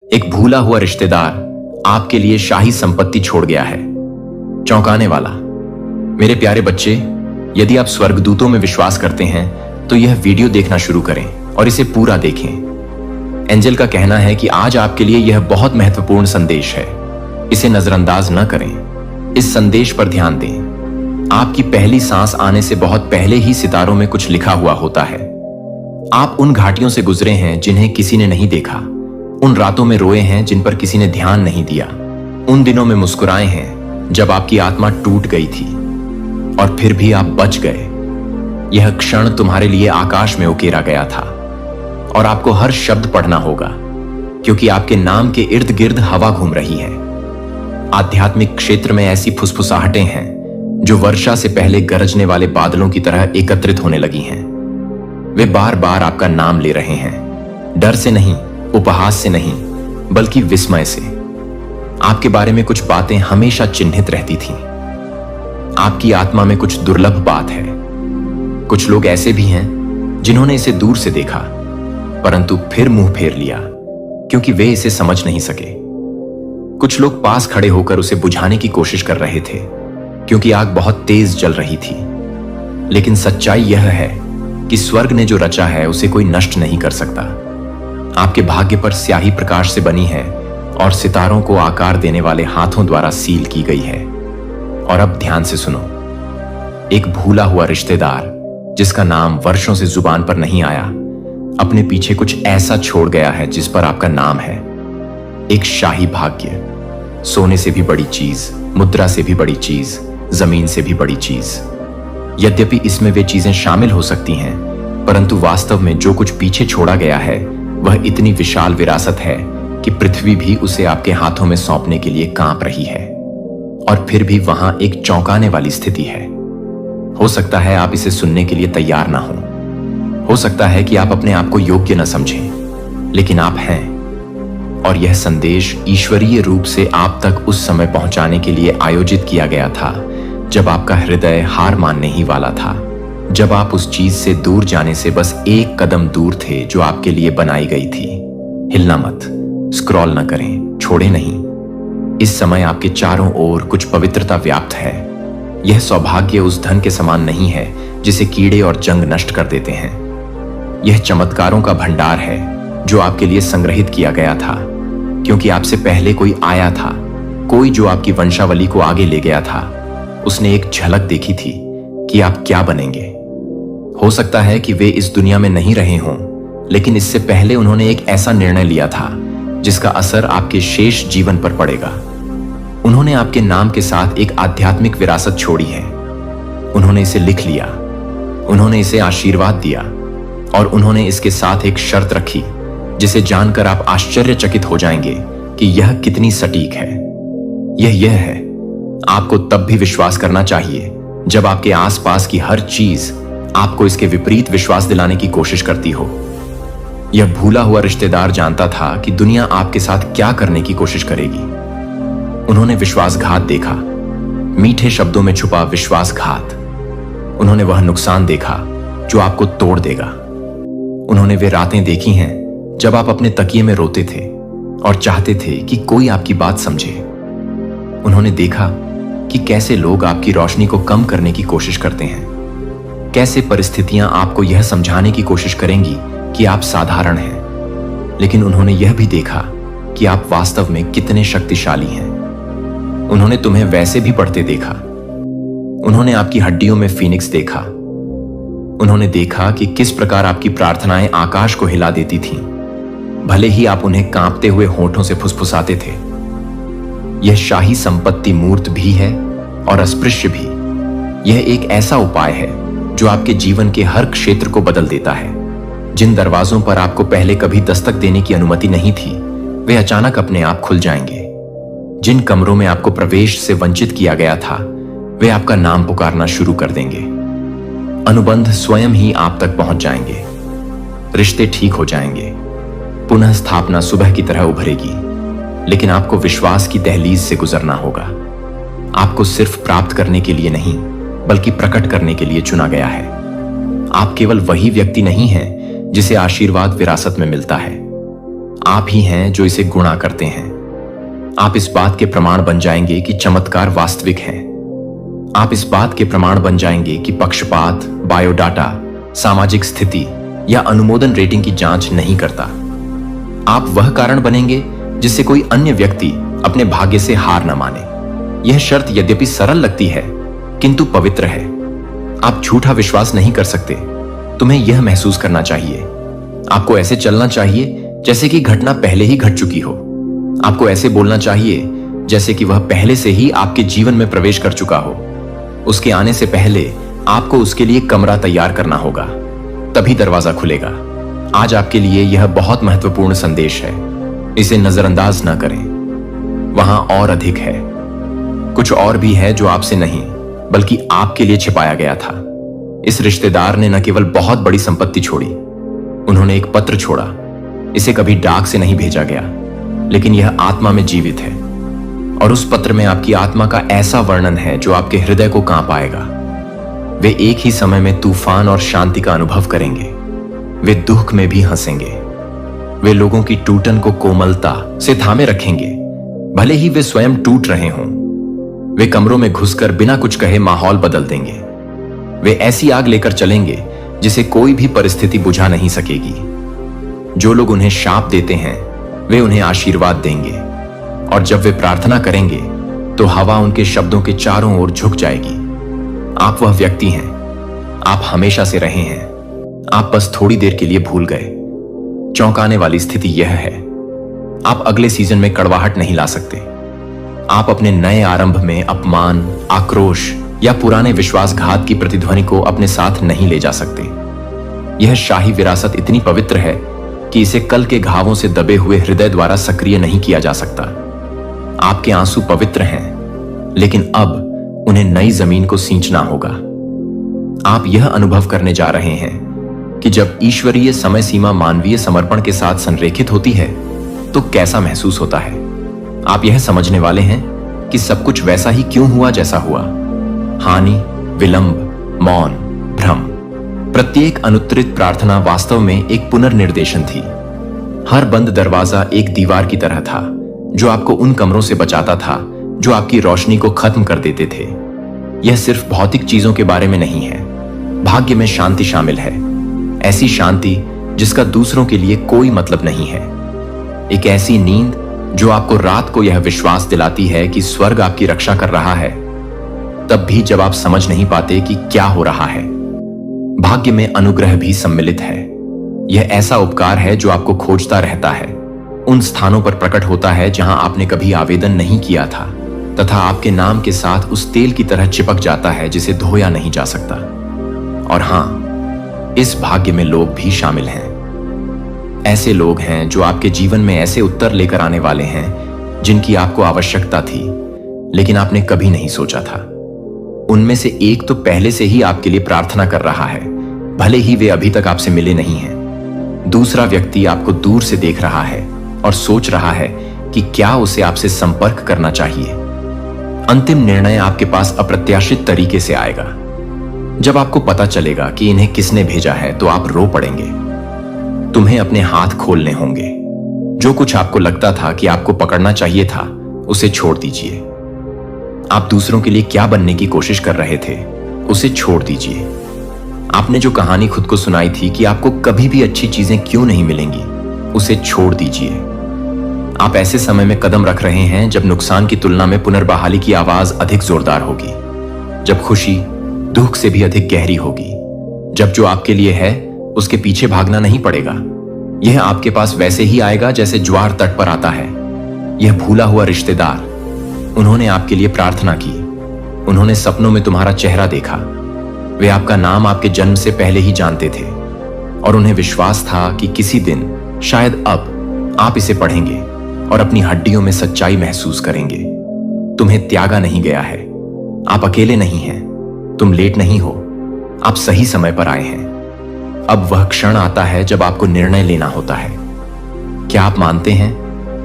एक भूला हुआ रिश्तेदार आपके लिए शाही संपत्ति छोड़ गया है। चौंकाने वाला। मेरे प्यारे बच्चे, यदि आप स्वर्गदूतों में विश्वास करते हैं तो यह वीडियो देखना शुरू करें और इसे पूरा देखें। एंजल का कहना है कि आज आपके लिए यह बहुत महत्वपूर्ण संदेश है। इसे नजरअंदाज न करें। इस संदेश पर ध्यान दें। आपकी पहली सांस आने से बहुत पहले ही सितारों में कुछ लिखा हुआ होता है। आप उन घाटियों से गुजरे हैं जिन्हें किसी ने नहीं देखा, उन रातों में रोए हैं जिन पर किसी ने ध्यान नहीं दिया, उन दिनों में मुस्कुराए हैं जब आपकी आत्मा टूट गई थी और फिर भी आप बच गए। यह क्षण तुम्हारे लिए आकाश में उकेरा गया था और आपको हर शब्द पढ़ना होगा, क्योंकि आपके नाम के इर्द गिर्द हवा घूम रही है। आध्यात्मिक क्षेत्र में ऐसी फुसफुसाहटें हैं जो वर्षा से पहले गरजने वाले बादलों की तरह एकत्रित होने लगी हैं। वे बार बार आपका नाम ले रहे हैं, डर से नहीं, उपहास से नहीं, बल्कि विस्मय से। आपके बारे में कुछ बातें हमेशा चिन्हित रहती थीं। आपकी आत्मा में कुछ दुर्लभ बात है। कुछ लोग ऐसे भी हैं जिन्होंने इसे दूर से देखा, परंतु फिर मुंह फेर लिया क्योंकि वे इसे समझ नहीं सके। कुछ लोग पास खड़े होकर उसे बुझाने की कोशिश कर रहे थे क्योंकि आग बहुत तेज जल रही थी। लेकिन सच्चाई यह है कि स्वर्ग ने जो रचा है उसे कोई नष्ट नहीं कर सकता। आपके भाग्य पर स्याही प्रकाश से बनी है और सितारों को आकार देने वाले हाथों द्वारा सील की गई है। और अब ध्यान से सुनो। एक भूला हुआ रिश्तेदार जिसका नाम वर्षों से जुबान पर नहीं आया, अपने पीछे कुछ ऐसा छोड़ गया है जिस पर आपका नाम है। एक शाही भाग्य, सोने से भी बड़ी चीज, मुद्रा से भी बड़ी चीज, जमीन से भी बड़ी चीज। यद्यपि इसमें वे चीजें शामिल हो सकती हैं, परंतु वास्तव में जो कुछ पीछे छोड़ा गया है वह इतनी विशाल विरासत है कि पृथ्वी भी उसे आपके हाथों में सौंपने के लिए कांप रही है। और फिर भी वहां एक चौंकाने वाली स्थिति है। हो सकता है आप इसे सुनने के लिए तैयार ना हो सकता है कि आप अपने आप को योग्य न समझें, लेकिन आप हैं। और यह संदेश ईश्वरीय रूप से आप तक उस समय पहुंचाने के लिए आयोजित किया गया था जब आपका हृदय हार मानने ही वाला था, जब आप उस चीज से दूर जाने से बस एक कदम दूर थे जो आपके लिए बनाई गई थी। हिलना मत, स्क्रॉल न करें, छोड़े नहीं। इस समय आपके चारों ओर कुछ पवित्रता व्याप्त है। यह सौभाग्य उस धन के समान नहीं है जिसे कीड़े और जंग नष्ट कर देते हैं। यह चमत्कारों का भंडार है जो आपके लिए संग्रहित किया गया था, क्योंकि आपसे पहले कोई आया था, कोई जो आपकी वंशावली को आगे ले गया था। उसने एक झलक देखी थी कि आप क्या बनेंगे। हो सकता है कि वे इस दुनिया में नहीं रहे हों, लेकिन इससे पहले उन्होंने एक ऐसा निर्णय लिया था जिसका असर आपके शेष जीवन पर पड़ेगा। उन्होंने आपके नाम के साथ एक आध्यात्मिक विरासत छोड़ी है। उन्होंने इसे लिख लिया, उन्होंने इसे आशीर्वाद दिया और उन्होंने इसके साथ एक शर्त रखी जिसे जानकर आप आश्चर्यचकित हो जाएंगे कि यह कितनी सटीक है। यह है, आपको तब भी विश्वास करना चाहिए जब आपके आसपास की हर चीज आपको इसके विपरीत विश्वास दिलाने की कोशिश करती हो। यह भूला हुआ रिश्तेदार जानता था कि दुनिया आपके साथ क्या करने की कोशिश करेगी। उन्होंने विश्वासघात देखा, मीठे शब्दों में छुपा विश्वासघात। उन्होंने वह नुकसान देखा जो आपको तोड़ देगा। उन्होंने वे रातें देखी हैं जब आप अपने तकिए में रोते थे और चाहते थे कि कोई आपकी बात समझे। उन्होंने देखा कि कैसे लोग आपकी रोशनी को कम करने की कोशिश करते हैं, कैसे परिस्थितियां आपको यह समझाने की कोशिश करेंगी कि आप साधारण हैं। लेकिन उन्होंने यह भी देखा कि आप वास्तव में कितने शक्तिशाली हैं। उन्होंने तुम्हें वैसे भी पढ़ते देखा। उन्होंने आपकी हड्डियों में फीनिक्स देखा। उन्होंने देखा कि किस प्रकार आपकी प्रार्थनाएं आकाश को हिला देती थीं, भले ही आप उन्हें कांपते हुए होठों से फुसफुसाते थे। यह शाही संपत्ति मूर्त भी है और अस्पृश्य भी। यह एक ऐसा उपाय है जो आपके जीवन के हर क्षेत्र को बदल देता है। जिन दरवाजों पर आपको पहले कभी दस्तक देने की अनुमति नहीं थी, वे अचानक अपने आप खुल जाएंगे। जिन कमरों में आपको प्रवेश से वंचित किया गया था, वे आपका नाम पुकारना शुरू कर देंगे। अनुबंध स्वयं ही आप तक पहुंच जाएंगे। रिश्ते ठीक हो जाएंगे। पुनः स्थापना सुबह की तरह उभरेगी। लेकिन आपको विश्वास की दहलीज से गुजरना होगा। आपको सिर्फ प्राप्त करने के लिए नहीं, बल्कि प्रकट करने के लिए चुना गया है। आप केवल वही व्यक्ति नहीं हैं जिसे आशीर्वाद विरासत में मिलता है। आप ही हैं जो इसे गुणा करते हैं। आप इस बात के प्रमाण बन जाएंगे कि चमत्कार वास्तविक हैं। आप इस बात के प्रमाण बन जाएंगे कि पक्षपात, बायोडाटा, सामाजिक स्थिति या अनुमोदन रेटिंग की जांच नहीं करता। आप वह कारण बनेंगे जिससे कोई अन्य व्यक्ति अपने भाग्य से हार न माने। यह शर्त यद्यपि सरल लगती है किंतु पवित्र है। आप झूठा विश्वास नहीं कर सकते। तुम्हें यह महसूस करना चाहिए। आपको ऐसे चलना चाहिए जैसे कि घटना पहले ही घट चुकी हो। आपको ऐसे बोलना चाहिए जैसे कि वह पहले से ही आपके जीवन में प्रवेश कर चुका हो। उसके आने से पहले आपको उसके लिए कमरा तैयार करना होगा, तभी दरवाजा खुलेगा। आज आपके लिए यह बहुत महत्वपूर्ण संदेश है। इसे नजरअंदाज न करें। वहां और अधिक है। कुछ और भी है जो आपसे नहीं बल्कि आपके लिए छिपाया गया था। इस रिश्तेदार ने न केवल बहुत बड़ी संपत्ति छोड़ी, उन्होंने एक पत्र छोड़ा। इसे कभी डाक से नहीं भेजा गया, लेकिन यह आत्मा में जीवित है। और उस पत्र में आपकी आत्मा का ऐसा वर्णन है जो आपके हृदय को कांप आएगा। वे एक ही समय में तूफान और शांति का अनुभव करेंगे। वे दुख में भी हंसेंगे। वे लोगों की टूटन को कोमलता से थामे रखेंगे, भले ही वे स्वयं टूट रहे हों। वे कमरों में घुसकर बिना कुछ कहे माहौल बदल देंगे। वे ऐसी आग लेकर चलेंगे जिसे कोई भी परिस्थिति बुझा नहीं सकेगी। जो लोग उन्हें शाप देते हैं वे उन्हें आशीर्वाद देंगे, और जब वे प्रार्थना करेंगे तो हवा उनके शब्दों के चारों ओर झुक जाएगी। आप वह व्यक्ति हैं। आप हमेशा से रहे हैं। आप बस थोड़ी देर के लिए भूल गए। चौंकाने वाली स्थिति यह है, आप अगले सीजन में कड़वाहट नहीं ला सकते। आप अपने नए आरंभ में अपमान, आक्रोश या पुराने विश्वासघात की प्रतिध्वनि को अपने साथ नहीं ले जा सकते। यह शाही विरासत इतनी पवित्र है कि इसे कल के घावों से दबे हुए हृदय द्वारा सक्रिय नहीं किया जा सकता। आपके आंसू पवित्र हैं, लेकिन अब उन्हें नई जमीन को सींचना होगा। आप यह अनुभव करने जा रहे हैं कि जब ईश्वरीय समय सीमा मानवीय समर्पण के साथ संरेखित होती है तो कैसा महसूस होता है। आप यह समझने वाले हैं कि सब कुछ वैसा ही क्यों हुआ जैसा हुआ। हानि, विलंब, मौन, भ्रम, प्रत्येक अनुत्तरित प्रार्थना वास्तव में एक पुनर्निर्देशन थी। हर बंद दरवाजा एक दीवार की तरह था जो आपको उन कमरों से बचाता था जो आपकी रोशनी को खत्म कर देते थे। यह सिर्फ भौतिक चीजों के बारे में नहीं है। भाग्य में शांति शामिल है, ऐसी शांति जिसका दूसरों के लिए कोई मतलब नहीं है। एक ऐसी नींद जो आपको रात को यह विश्वास दिलाती है कि स्वर्ग आपकी रक्षा कर रहा है, तब भी जब आप समझ नहीं पाते कि क्या हो रहा है। भाग्य में अनुग्रह भी सम्मिलित है। यह ऐसा उपकार है जो आपको खोजता रहता है, उन स्थानों पर प्रकट होता है जहां आपने कभी आवेदन नहीं किया था, तथा आपके नाम के साथ उस तेल की तरह चिपक जाता है जिसे धोया नहीं जा सकता। और हां, इस भाग्य में लोग भी शामिल हैं। ऐसे लोग हैं जो आपके जीवन में ऐसे उत्तर लेकर आने वाले हैं जिनकी आपको आवश्यकता थी, लेकिन आपने कभी नहीं सोचा था। उनमें से एक तो पहले से ही आपके लिए प्रार्थना कर रहा है, भले ही वे अभी तक आपसे मिले नहीं हैं। दूसरा व्यक्ति आपको दूर से देख रहा है और सोच रहा है कि क्या उसे आपसे संपर्क करना चाहिए। अंतिम निर्णय आपके पास अप्रत्याशित तरीके से आएगा। जब आपको पता चलेगा कि इन्हें किसने भेजा है तो आप रो पड़ेंगे। तुम्हें अपने हाथ खोलने होंगे। जो कुछ आपको लगता था कि आपको पकड़ना चाहिए था, उसे छोड़ दीजिए। आप दूसरों के लिए क्या बनने की कोशिश कर रहे थे, उसे छोड़ दीजिए। आपने जो कहानी खुद को सुनाई थी कि आपको कभी भी अच्छी चीजें क्यों नहीं मिलेंगी, उसे छोड़ दीजिए। आप ऐसे समय में कदम रख रहे हैं जब नुकसान की तुलना में पुनर्बहाली की आवाज अधिक जोरदार होगी, जब खुशी दुख से भी अधिक गहरी होगी, जब जो आपके लिए है उसके पीछे भागना नहीं पड़ेगा। यह आपके पास वैसे ही आएगा जैसे ज्वार तट पर आता है। यह भूला हुआ रिश्तेदार, उन्होंने आपके लिए प्रार्थना की। उन्होंने सपनों में तुम्हारा चेहरा देखा। वे आपका नाम आपके जन्म से पहले ही जानते थे, और उन्हें विश्वास था कि किसी दिन, शायद अब, आप इसे पढ़ेंगे और अपनी हड्डियों में सच्चाई महसूस करेंगे। तुम्हें त्यागा नहीं गया है। आप अकेले नहीं हैं। तुम लेट नहीं हो। आप सही समय पर आए हैं। अब वह क्षण आता है जब आपको निर्णय लेना होता है। क्या आप मानते हैं?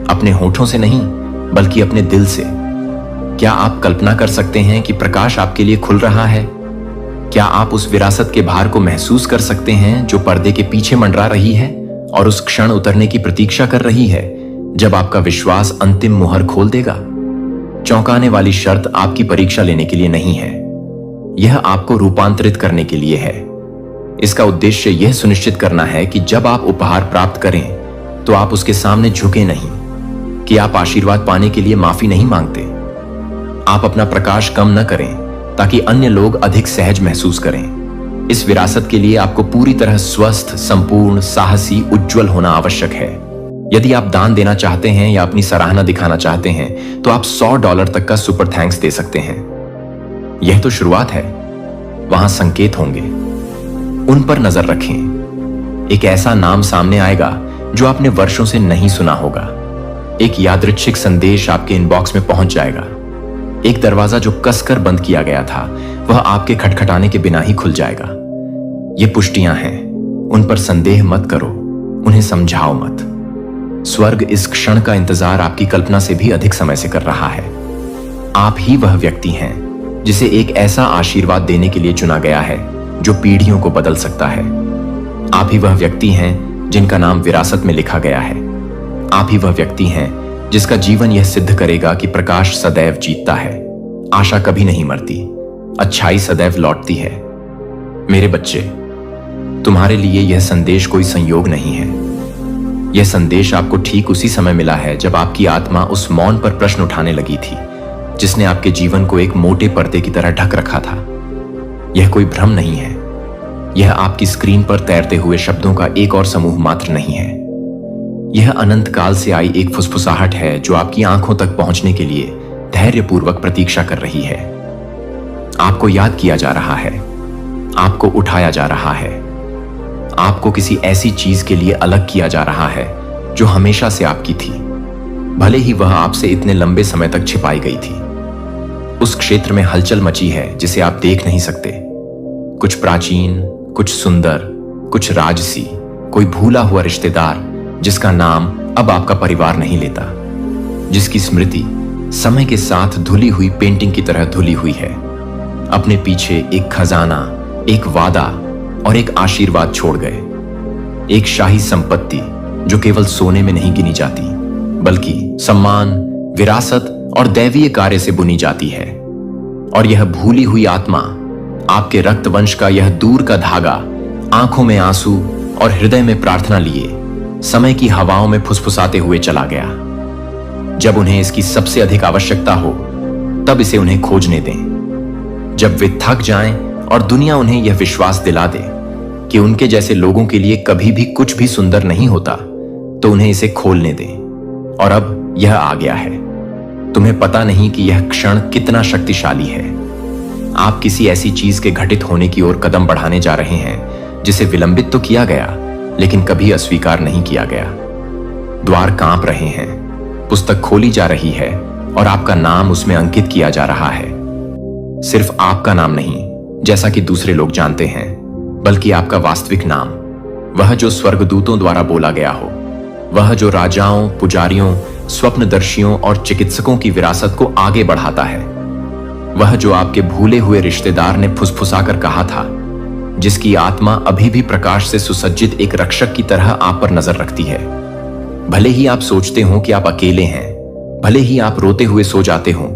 अपने होठों से नहीं, बल्कि अपने दिल से। क्या आप कल्पना कर सकते हैं कि प्रकाश आपके लिए खुल रहा है? क्या आप उस विरासत के भार को महसूस कर सकते हैं जो पर्दे के पीछे मंडरा रही है और उस क्षण उतरने की प्रतीक्षा कर रही है जब आपका विश्वास अंतिम मुहर खोल देगा। चौंकाने वाली शर्त आपकी परीक्षा लेने के लिए नहीं है, यह आपको रूपांतरित करने के लिए है। इसका उद्देश्य यह सुनिश्चित करना है कि जब आप उपहार प्राप्त करें तो आप उसके सामने झुके नहीं, कि आप आशीर्वाद पाने के लिए माफी नहीं मांगते। आप अपना प्रकाश कम न करें ताकि अन्य लोग अधिक सहज महसूस करें। इस विरासत के लिए आपको पूरी तरह स्वस्थ, संपूर्ण, साहसी, उज्जवल होना आवश्यक है। यदि आप दान देना चाहते हैं या अपनी सराहना दिखाना चाहते हैं तो आप $100 तक का सुपर थैंक्स दे सकते हैं। यह तो शुरुआत है, वहां संकेत होंगे, उन पर नजर रखें। एक ऐसा नाम सामने आएगा जो आपने वर्षों से नहीं सुना होगा। एक यादृच्छिक संदेश आपके इनबॉक्स में पहुंच जाएगा। एक दरवाजा जो कसकर बंद किया गया था वह आपके खटखटाने के बिना ही खुल जाएगा। ये पुष्टियां हैं, उन पर संदेह मत करो, उन्हें समझाओ मत। स्वर्ग इस क्षण का इंतजार आपकी कल्पना से भी अधिक समय से कर रहा है। आप ही वह व्यक्ति हैं जिसे एक ऐसा आशीर्वाद देने के लिए चुना गया है जो पीढ़ियों को बदल सकता है। आप ही वह व्यक्ति हैं जिनका नाम विरासत में लिखा गया है। आप ही वह व्यक्ति हैं जिसका जीवन यह सिद्ध करेगा कि प्रकाश सदैव जीतता है, आशा कभी नहीं मरती, अच्छाई सदैव लौटती है। मेरे बच्चे, तुम्हारे लिए यह संदेश कोई संयोग नहीं है। यह संदेश आपको ठीक उसी समय मिला है जब आपकी आत्मा उस मौन पर प्रश्न उठाने लगी थी जिसने आपके जीवन को एक मोटे पर्दे की तरह ढक रखा था। यह कोई भ्रम नहीं है, यह आपकी स्क्रीन पर तैरते हुए शब्दों का एक और समूह मात्र नहीं है। यह अनंत काल से आई एक फुसफुसाहट है जो आपकी आंखों तक पहुंचने के लिए धैर्यपूर्वक प्रतीक्षा कर रही है। आपको याद किया जा रहा है, आपको उठाया जा रहा है, आपको किसी ऐसी चीज के लिए अलग किया जा रहा है जो हमेशा से आपकी थी, भले ही वह आपसे इतने लंबे समय तक छिपाई गई थी। उस क्षेत्र में हलचल मची है जिसे आप देख नहीं सकते। कुछ प्राचीन, कुछ सुंदर, कुछ राजसी, कोई भूला हुआ रिश्तेदार जिसका नाम अब आपका परिवार नहीं लेता, जिसकी स्मृति समय के साथ धुली हुई पेंटिंग की तरह धुली हुई है। अपने पीछे एक खजाना, एक वादा और एक आशीर्वाद छोड़ गए। एक शाही संपत्ति जो केवल सोने में नहीं गिनी जाती बल्कि सम्मान, विरासत और दैवीय कार्य से बुनी जाती है। और यह भूली हुई आत्मा, आपके रक्तवंश का यह दूर का धागा, आंखों में आंसू और हृदय में प्रार्थना लिए समय की हवाओं में फुसफुसाते हुए चला गया। जब उन्हें इसकी सबसे अधिक आवश्यकता हो तब इसे उन्हें खोजने दें। जब वे थक जाएं और दुनिया उन्हें यह विश्वास दिला दे कि उनके जैसे लोगों के लिए कभी भी कुछ भी सुंदर नहीं होता, तो उन्हें इसे खोलने दें। और अब यह आ गया है। तुम्हें पता नहीं कि यह क्षण कितना शक्तिशाली है। आप किसी ऐसी चीज के घटित होने की ओर कदम बढ़ाने जा रहे हैं जिसे विलंबित तो किया गया लेकिन कभी अस्वीकार नहीं किया गया। द्वार कांप रहे हैं, पुस्तक खोली जा रही है और आपका नाम उसमें अंकित किया जा रहा है। सिर्फ आपका नाम नहीं जैसा कि दूसरे लोग जानते हैं, बल्कि आपका वास्तविक नाम, वह जो स्वर्गदूतों द्वारा बोला गया हो, वह जो राजाओं, पुजारियों, स्वप्नदर्शियों और चिकित्सकों की विरासत को आगे बढ़ाता है, वह जो आपके भूले हुए रिश्तेदार ने फुसफुसाकर कहा था, जिसकी आत्मा अभी भी प्रकाश से सुसज्जित एक रक्षक की तरह आप पर नजर रखती है। भले ही आप सोचते हो कि आप अकेले हैं, भले ही आप रोते हुए सो जाते हो,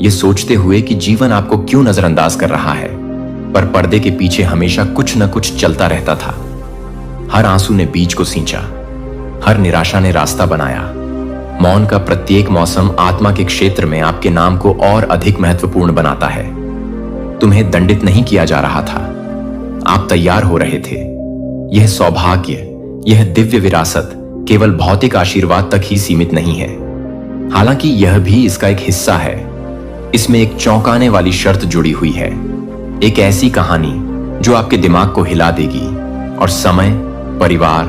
ये सोचते हुए कि जीवन आपको क्यों नजरअंदाज कर रहा है, पर पर्दे के पीछे हमेशा कुछ न कुछ चलता रहता था। हर आंसू ने बीज को सींचा, हर निराशा ने रास्ता बनाया। मौन का प्रत्येक मौसम आत्मा के क्षेत्र में आपके नाम को और अधिक महत्वपूर्ण बनाता है। तुम्हें दंडित नहीं किया जा रहा था, आप तैयार हो रहे थे। यह सौभाग्य, यह दिव्य विरासत केवल भौतिक आशीर्वाद तक ही सीमित नहीं है, हालांकि यह भी इसका एक हिस्सा है। इसमें एक चौंकाने वाली शर्त जुड़ी हुई है, एक ऐसी कहानी जो आपके दिमाग को हिला देगी और समय, परिवार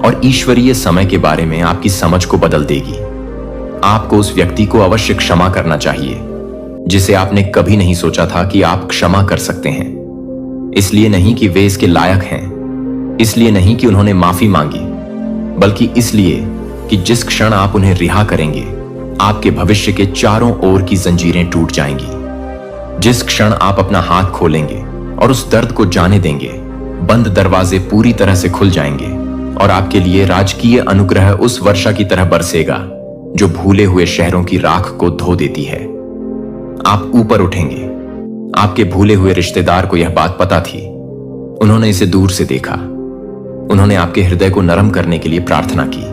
और ईश्वरीय समय के बारे में आपकी समझ को बदल देगी। आपको उस व्यक्ति को अवश्य क्षमा करना चाहिए जिसे आपने कभी नहीं सोचा था कि आप क्षमा कर सकते हैं। इसलिए नहीं कि वे इसके लायक हैं, इसलिए नहीं कि उन्होंने माफी मांगी, बल्कि इसलिए कि जिस क्षण आप उन्हें रिहा करेंगे, आपके भविष्य के चारों ओर की जंजीरें टूट जाएंगी। जिस क्षण आप अपना हाथ खोलेंगे और उस दर्द को जाने देंगे, बंद दरवाजे पूरी तरह से खुल जाएंगे और आपके लिए राजकीय अनुग्रह उस वर्षा की तरह बरसेगा जो भूले हुए शहरों की राख को धो देती है। आप ऊपर उठेंगे। आपके भूले हुए रिश्तेदार को यह बात पता थी। उन्होंने इसे दूर से देखा। उन्होंने आपके हृदय को नरम करने के लिए प्रार्थना की,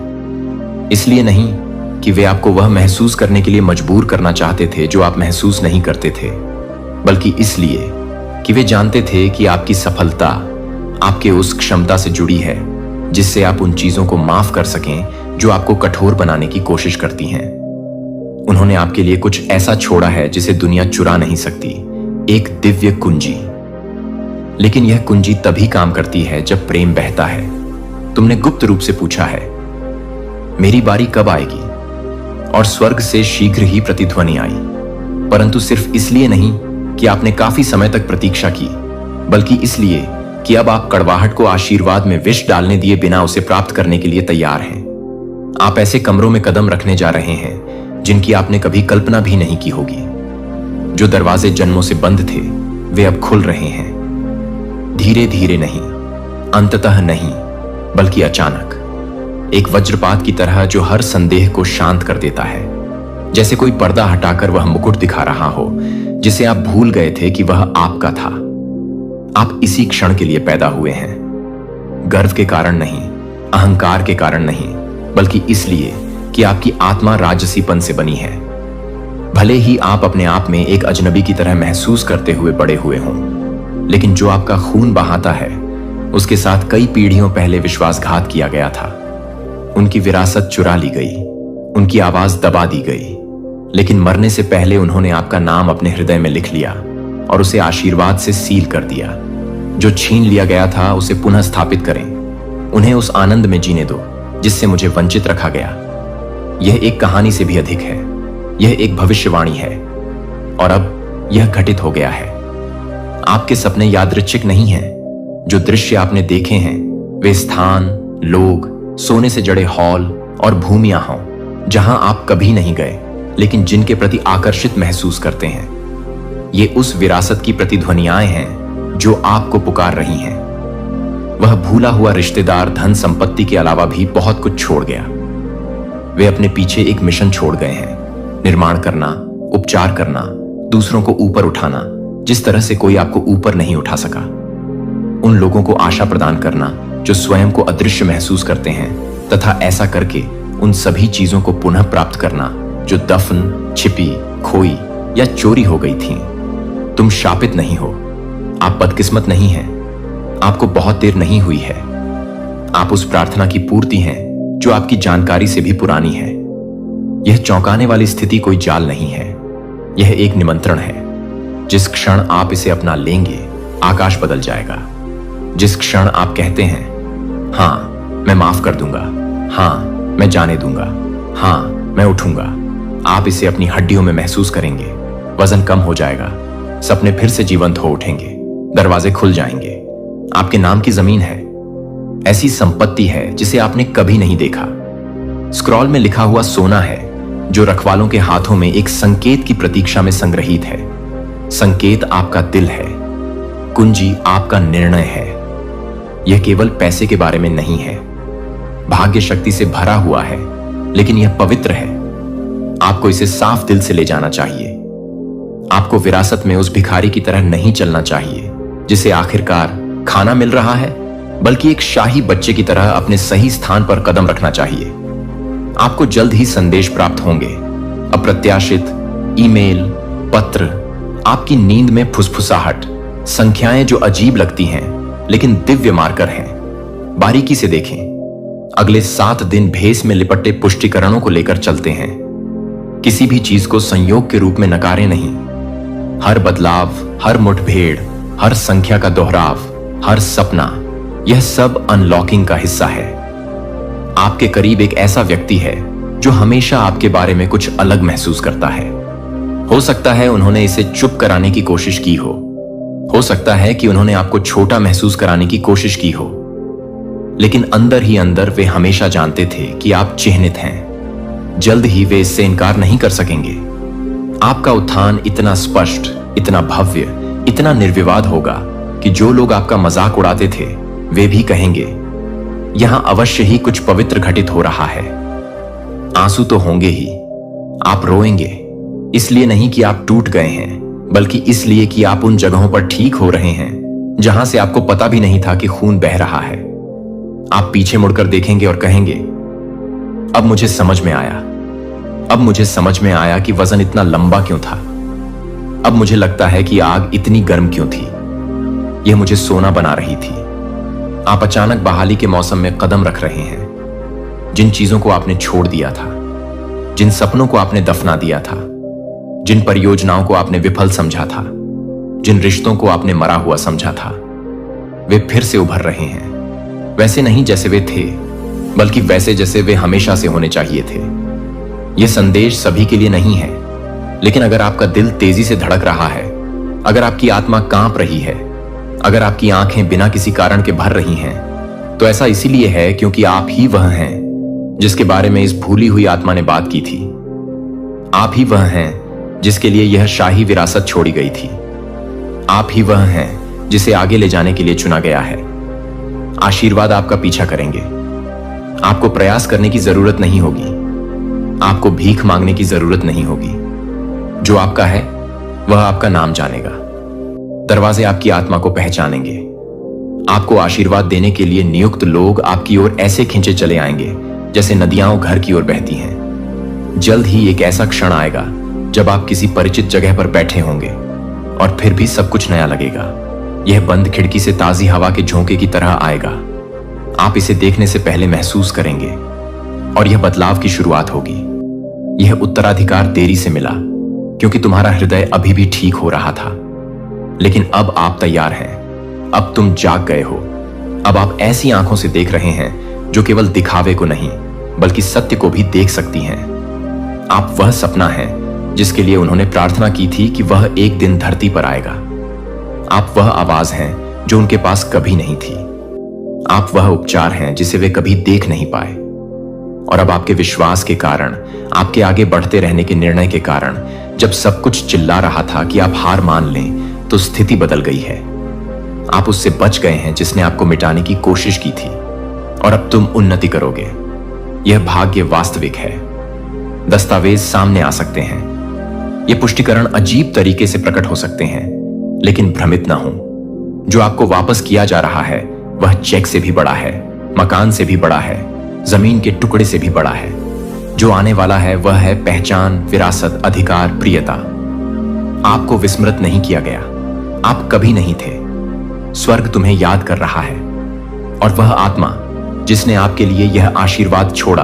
इसलिए नहीं कि वे आपको वह महसूस करने के लिए मजबूर करना चाहते थे जो आप महसूस नहीं करते थे, बल्कि इसलिए कि वे जानते थे कि आपकी सफलता आपके उस क्षमता से जुड़ी है जिससे आप उन चीजों को माफ कर सकें जो आपको कठोर बनाने की कोशिश करती हैं। उन्होंने आपके लिए कुछ ऐसा छोड़ा है जिसे दुनिया चुरा नहीं सकती, एक दिव्य कुंजी। लेकिन यह कुंजी तभी काम करती है जब प्रेम बहता है। तुमने गुप्त रूप से पूछा है, मेरी बारी कब आएगी? और स्वर्ग से शीघ्र ही प्रतिध्वनि आई, परंतु सिर्फ इसलिए नहीं कि आपने काफी समय तक प्रतीक्षा की, बल्कि इसलिए कि अब आप कड़वाहट को आशीर्वाद में विष डालने दिए बिना उसे प्राप्त करने के लिए तैयार हैं। आप ऐसे कमरों में कदम रखने जा रहे हैं जिनकी आपने कभी कल्पना भी नहीं की होगी। जो दरवाजे जन्मों से बंद थे वे अब खुल रहे हैं, धीरे धीरे नहीं, अंततः नहीं, बल्कि अचानक, एक वज्रपात की तरह जो हर संदेह को शांत कर देता है। जैसे कोई पर्दा हटाकर वह मुकुट दिखा रहा हो जिसे आप भूल गए थे कि वह आपका था। आप इसी क्षण के लिए पैदा हुए हैं, गर्व के कारण नहीं, अहंकार के कारण नहीं, बल्कि इसलिए कि आपकी आत्मा राजसीपन से बनी है। भले ही आप अपने आप में एक अजनबी की तरह महसूस करते हुए बड़े हुए हों, लेकिन जो आपका खून बहाता है उसके साथ कई पीढ़ियों पहले विश्वासघात किया गया था। उनकी विरासत चुरा ली गई, उनकी आवाज दबा दी गई, लेकिन मरने से पहले उन्होंने आपका नाम अपने हृदय में लिख लिया और उसे आशीर्वाद से सील कर दिया। जो छीन लिया गया था उसे पुनः स्थापित करें। उन्हें उस आनंद में जीने दो जिससे मुझे वंचित रखा गया। यह एक कहानी से भी अधिक है, यह एक भविष्यवाणी है, और अब यह घटित हो गया है। आपके सपने यादृच्छिक नहीं हैं। जो दृश्य आपने देखे हैं वे स्थान, लोग, सोने से जड़े हॉल और भूमियां हों जहां आप कभी नहीं गए, लेकिन जिनके प्रति आकर्षित महसूस करते हैं। ये उस विरासत की प्रतिध्वनियाएं हैं जो आपको पुकार रही हैं। वह भूला हुआ रिश्तेदार धन संपत्ति के अलावा भी बहुत कुछ छोड़ गया। वे अपने पीछे एक मिशन छोड़ गए हैं, निर्माण करना, उपचार करना, दूसरों को ऊपर उठाना जिस तरह से कोई आपको ऊपर नहीं उठा सका। उन लोगों को आशा प्रदान करना जो स्वयं को अदृश्य महसूस करते हैं, तथा ऐसा करके उन सभी चीजों को पुनः प्राप्त करना जो दफन, छिपी, खोई या चोरी हो गई थीं। तुम शापित नहीं हो, आप बदकिस्मत नहीं हैं, आपको बहुत देर नहीं हुई है। आप उस प्रार्थना की पूर्ति हैं जो आपकी जानकारी से भी पुरानी है। यह चौंकाने वाली स्थिति कोई जाल नहीं है, यह एक निमंत्रण है। जिस क्षण आप इसे अपना लेंगे आकाश बदल जाएगा। जिस क्षण आप कहते हैं, हां मैं माफ कर दूंगा, हां मैं जाने दूंगा, हां मैं उठूंगा, आप इसे अपनी हड्डियों में महसूस करेंगे। वजन कम हो जाएगा, सपने फिर से जीवंत हो उठेंगे, दरवाजे खुल जाएंगे। आपके नाम की जमीन है, ऐसी संपत्ति है जिसे आपने कभी नहीं देखा। स्क्रॉल में लिखा हुआ सोना है जो रखवालों के हाथों में एक संकेत की प्रतीक्षा में संग्रहित है। संकेत आपका दिल है, कुंजी आपका निर्णय है। यह केवल पैसे के बारे में नहीं है, भाग्य शक्ति से भरा हुआ है, लेकिन यह पवित्र है। आपको इसे साफ दिल से ले जाना चाहिए। आपको विरासत में उस भिखारी की तरह नहीं चलना चाहिए जिसे आखिरकार खाना मिल रहा है, बल्कि एक शाही बच्चे की तरह अपने सही स्थान पर कदम रखना चाहिए। आपको जल्द ही संदेश प्राप्त होंगे, अप्रत्याशित ईमेल, पत्र, आपकी नींद में फुसफुसाहट, संख्याएं जो अजीब लगती हैं लेकिन दिव्य मार्कर हैं। बारीकी से देखें, अगले 7 दिन भेस में लिपटे पुष्टिकरणों को लेकर चलते हैं। किसी भी चीज को संयोग के रूप में नकारें नहीं। हर बदलाव, हर मुठभेड़, हर संख्या का दोहराव, हर सपना, यह सब अनलॉकिंग का हिस्सा है। आपके करीब एक ऐसा व्यक्ति है जो हमेशा आपके बारे में कुछ अलग महसूस करता है। हो सकता है उन्होंने इसे चुप कराने की कोशिश की हो सकता है कि उन्होंने आपको छोटा महसूस कराने की कोशिश की हो, लेकिन अंदर ही अंदर वे हमेशा जानते थे कि आप चिह्नित हैं। जल्द ही वे इससे इनकार नहीं कर सकेंगे। आपका उत्थान इतना स्पष्ट, इतना भव्य, इतना निर्विवाद होगा कि जो लोग आपका मजाक उड़ाते थे वे भी कहेंगे, यहां अवश्य ही कुछ पवित्र घटित हो रहा है। आंसू तो होंगे ही, आप रोएंगे, इसलिए नहीं कि आप टूट गए हैं, बल्कि इसलिए कि आप उन जगहों पर ठीक हो रहे हैं जहां से आपको पता भी नहीं था कि खून बह रहा है। आप पीछे मुड़कर देखेंगे और कहेंगे, अब मुझे समझ में आया, अब मुझे समझ में आया कि वजन इतना लंबा क्यों था। अब मुझे लगता है कि आग इतनी गर्म क्यों थी, यह मुझे सोना बना रही थी। आप अचानक बहाली के मौसम में कदम रख रहे हैं। जिन चीजों को आपने छोड़ दिया था, जिन सपनों को आपने दफना दिया था, जिन परियोजनाओं को आपने विफल समझा था, जिन रिश्तों को आपने मरा हुआ समझा था, वे फिर से उभर रहे हैं। वैसे नहीं जैसे वे थे, बल्कि वैसे जैसे वे हमेशा से होने चाहिए थे। यह संदेश सभी के लिए नहीं है, लेकिन अगर आपका दिल तेजी से धड़क रहा है, अगर आपकी आत्मा कांप रही है, अगर आपकी आंखें बिना किसी कारण के भर रही हैं, तो ऐसा इसीलिए है क्योंकि आप ही वह हैं जिसके बारे में इस भूली हुई आत्मा ने बात की थी। आप ही वह हैं जिसके लिए यह शाही विरासत छोड़ी गई थी। आप ही वह हैं जिसे आगे ले जाने के लिए चुना गया है। आशीर्वाद आपका पीछा करेंगे। आपको प्रयास करने की जरूरत नहीं होगी, आपको भीख मांगने की जरूरत नहीं होगी। जो आपका है वह आपका नाम जानेगा। दरवाजे आपकी आत्मा को पहचानेंगे। आपको आशीर्वाद देने के लिए नियुक्त लोग आपकी ओर ऐसे खींचे चले आएंगे जैसे नदियां घर की ओर बहती हैं। जल्द ही एक ऐसा क्षण आएगा जब आप किसी परिचित जगह पर बैठे होंगे और फिर भी सब कुछ नया लगेगा। यह बंद खिड़की से ताजी हवा के झोंके की तरह आएगा। आप इसे देखने से पहले महसूस करेंगे और यह बदलाव की शुरुआत होगी। यह उत्तराधिकार देरी से मिला क्योंकि तुम्हारा हृदय अभी भी ठीक हो रहा था, लेकिन अब आप तैयार हैं। अब तुम जाग गए हो। अब आप ऐसी आंखों से देख रहे हैं जो केवल दिखावे को नहीं बल्कि सत्य को भी देख सकती हैं। आप वह सपना है जिसके लिए उन्होंने प्रार्थना की थी कि वह एक दिन धरती पर आएगा। आप वह आवाज हैं जो उनके पास कभी नहीं थी। आप वह उपचार हैं जिसे वे कभी देख नहीं पाए। और अब आपके विश्वास के कारण, आपके आगे बढ़ते रहने के निर्णय के कारण, जब सब कुछ चिल्ला रहा था कि आप हार मान लें, तो स्थिति बदल गई है। आप उससे बच गए हैं जिसने आपको मिटाने की कोशिश की थी, और अब तुम उन्नति करोगे। यह भाग्य वास्तविक है। दस्तावेज सामने आ सकते हैं। यह पुष्टिकरण अजीब तरीके से प्रकट हो सकते हैं, लेकिन भ्रमित ना हो। जो आपको वापस किया जा रहा है वह चेक से भी बड़ा है, मकान से भी बड़ा है, जमीन के टुकड़े से भी बड़ा है। जो आने वाला है वह है पहचान, विरासत, अधिकार, प्रियता। आपको विस्मृत नहीं किया गया। आप कभी नहीं थे। स्वर्ग तुम्हें याद कर रहा है। और वह आत्मा जिसने आपके लिए यह आशीर्वाद छोड़ा,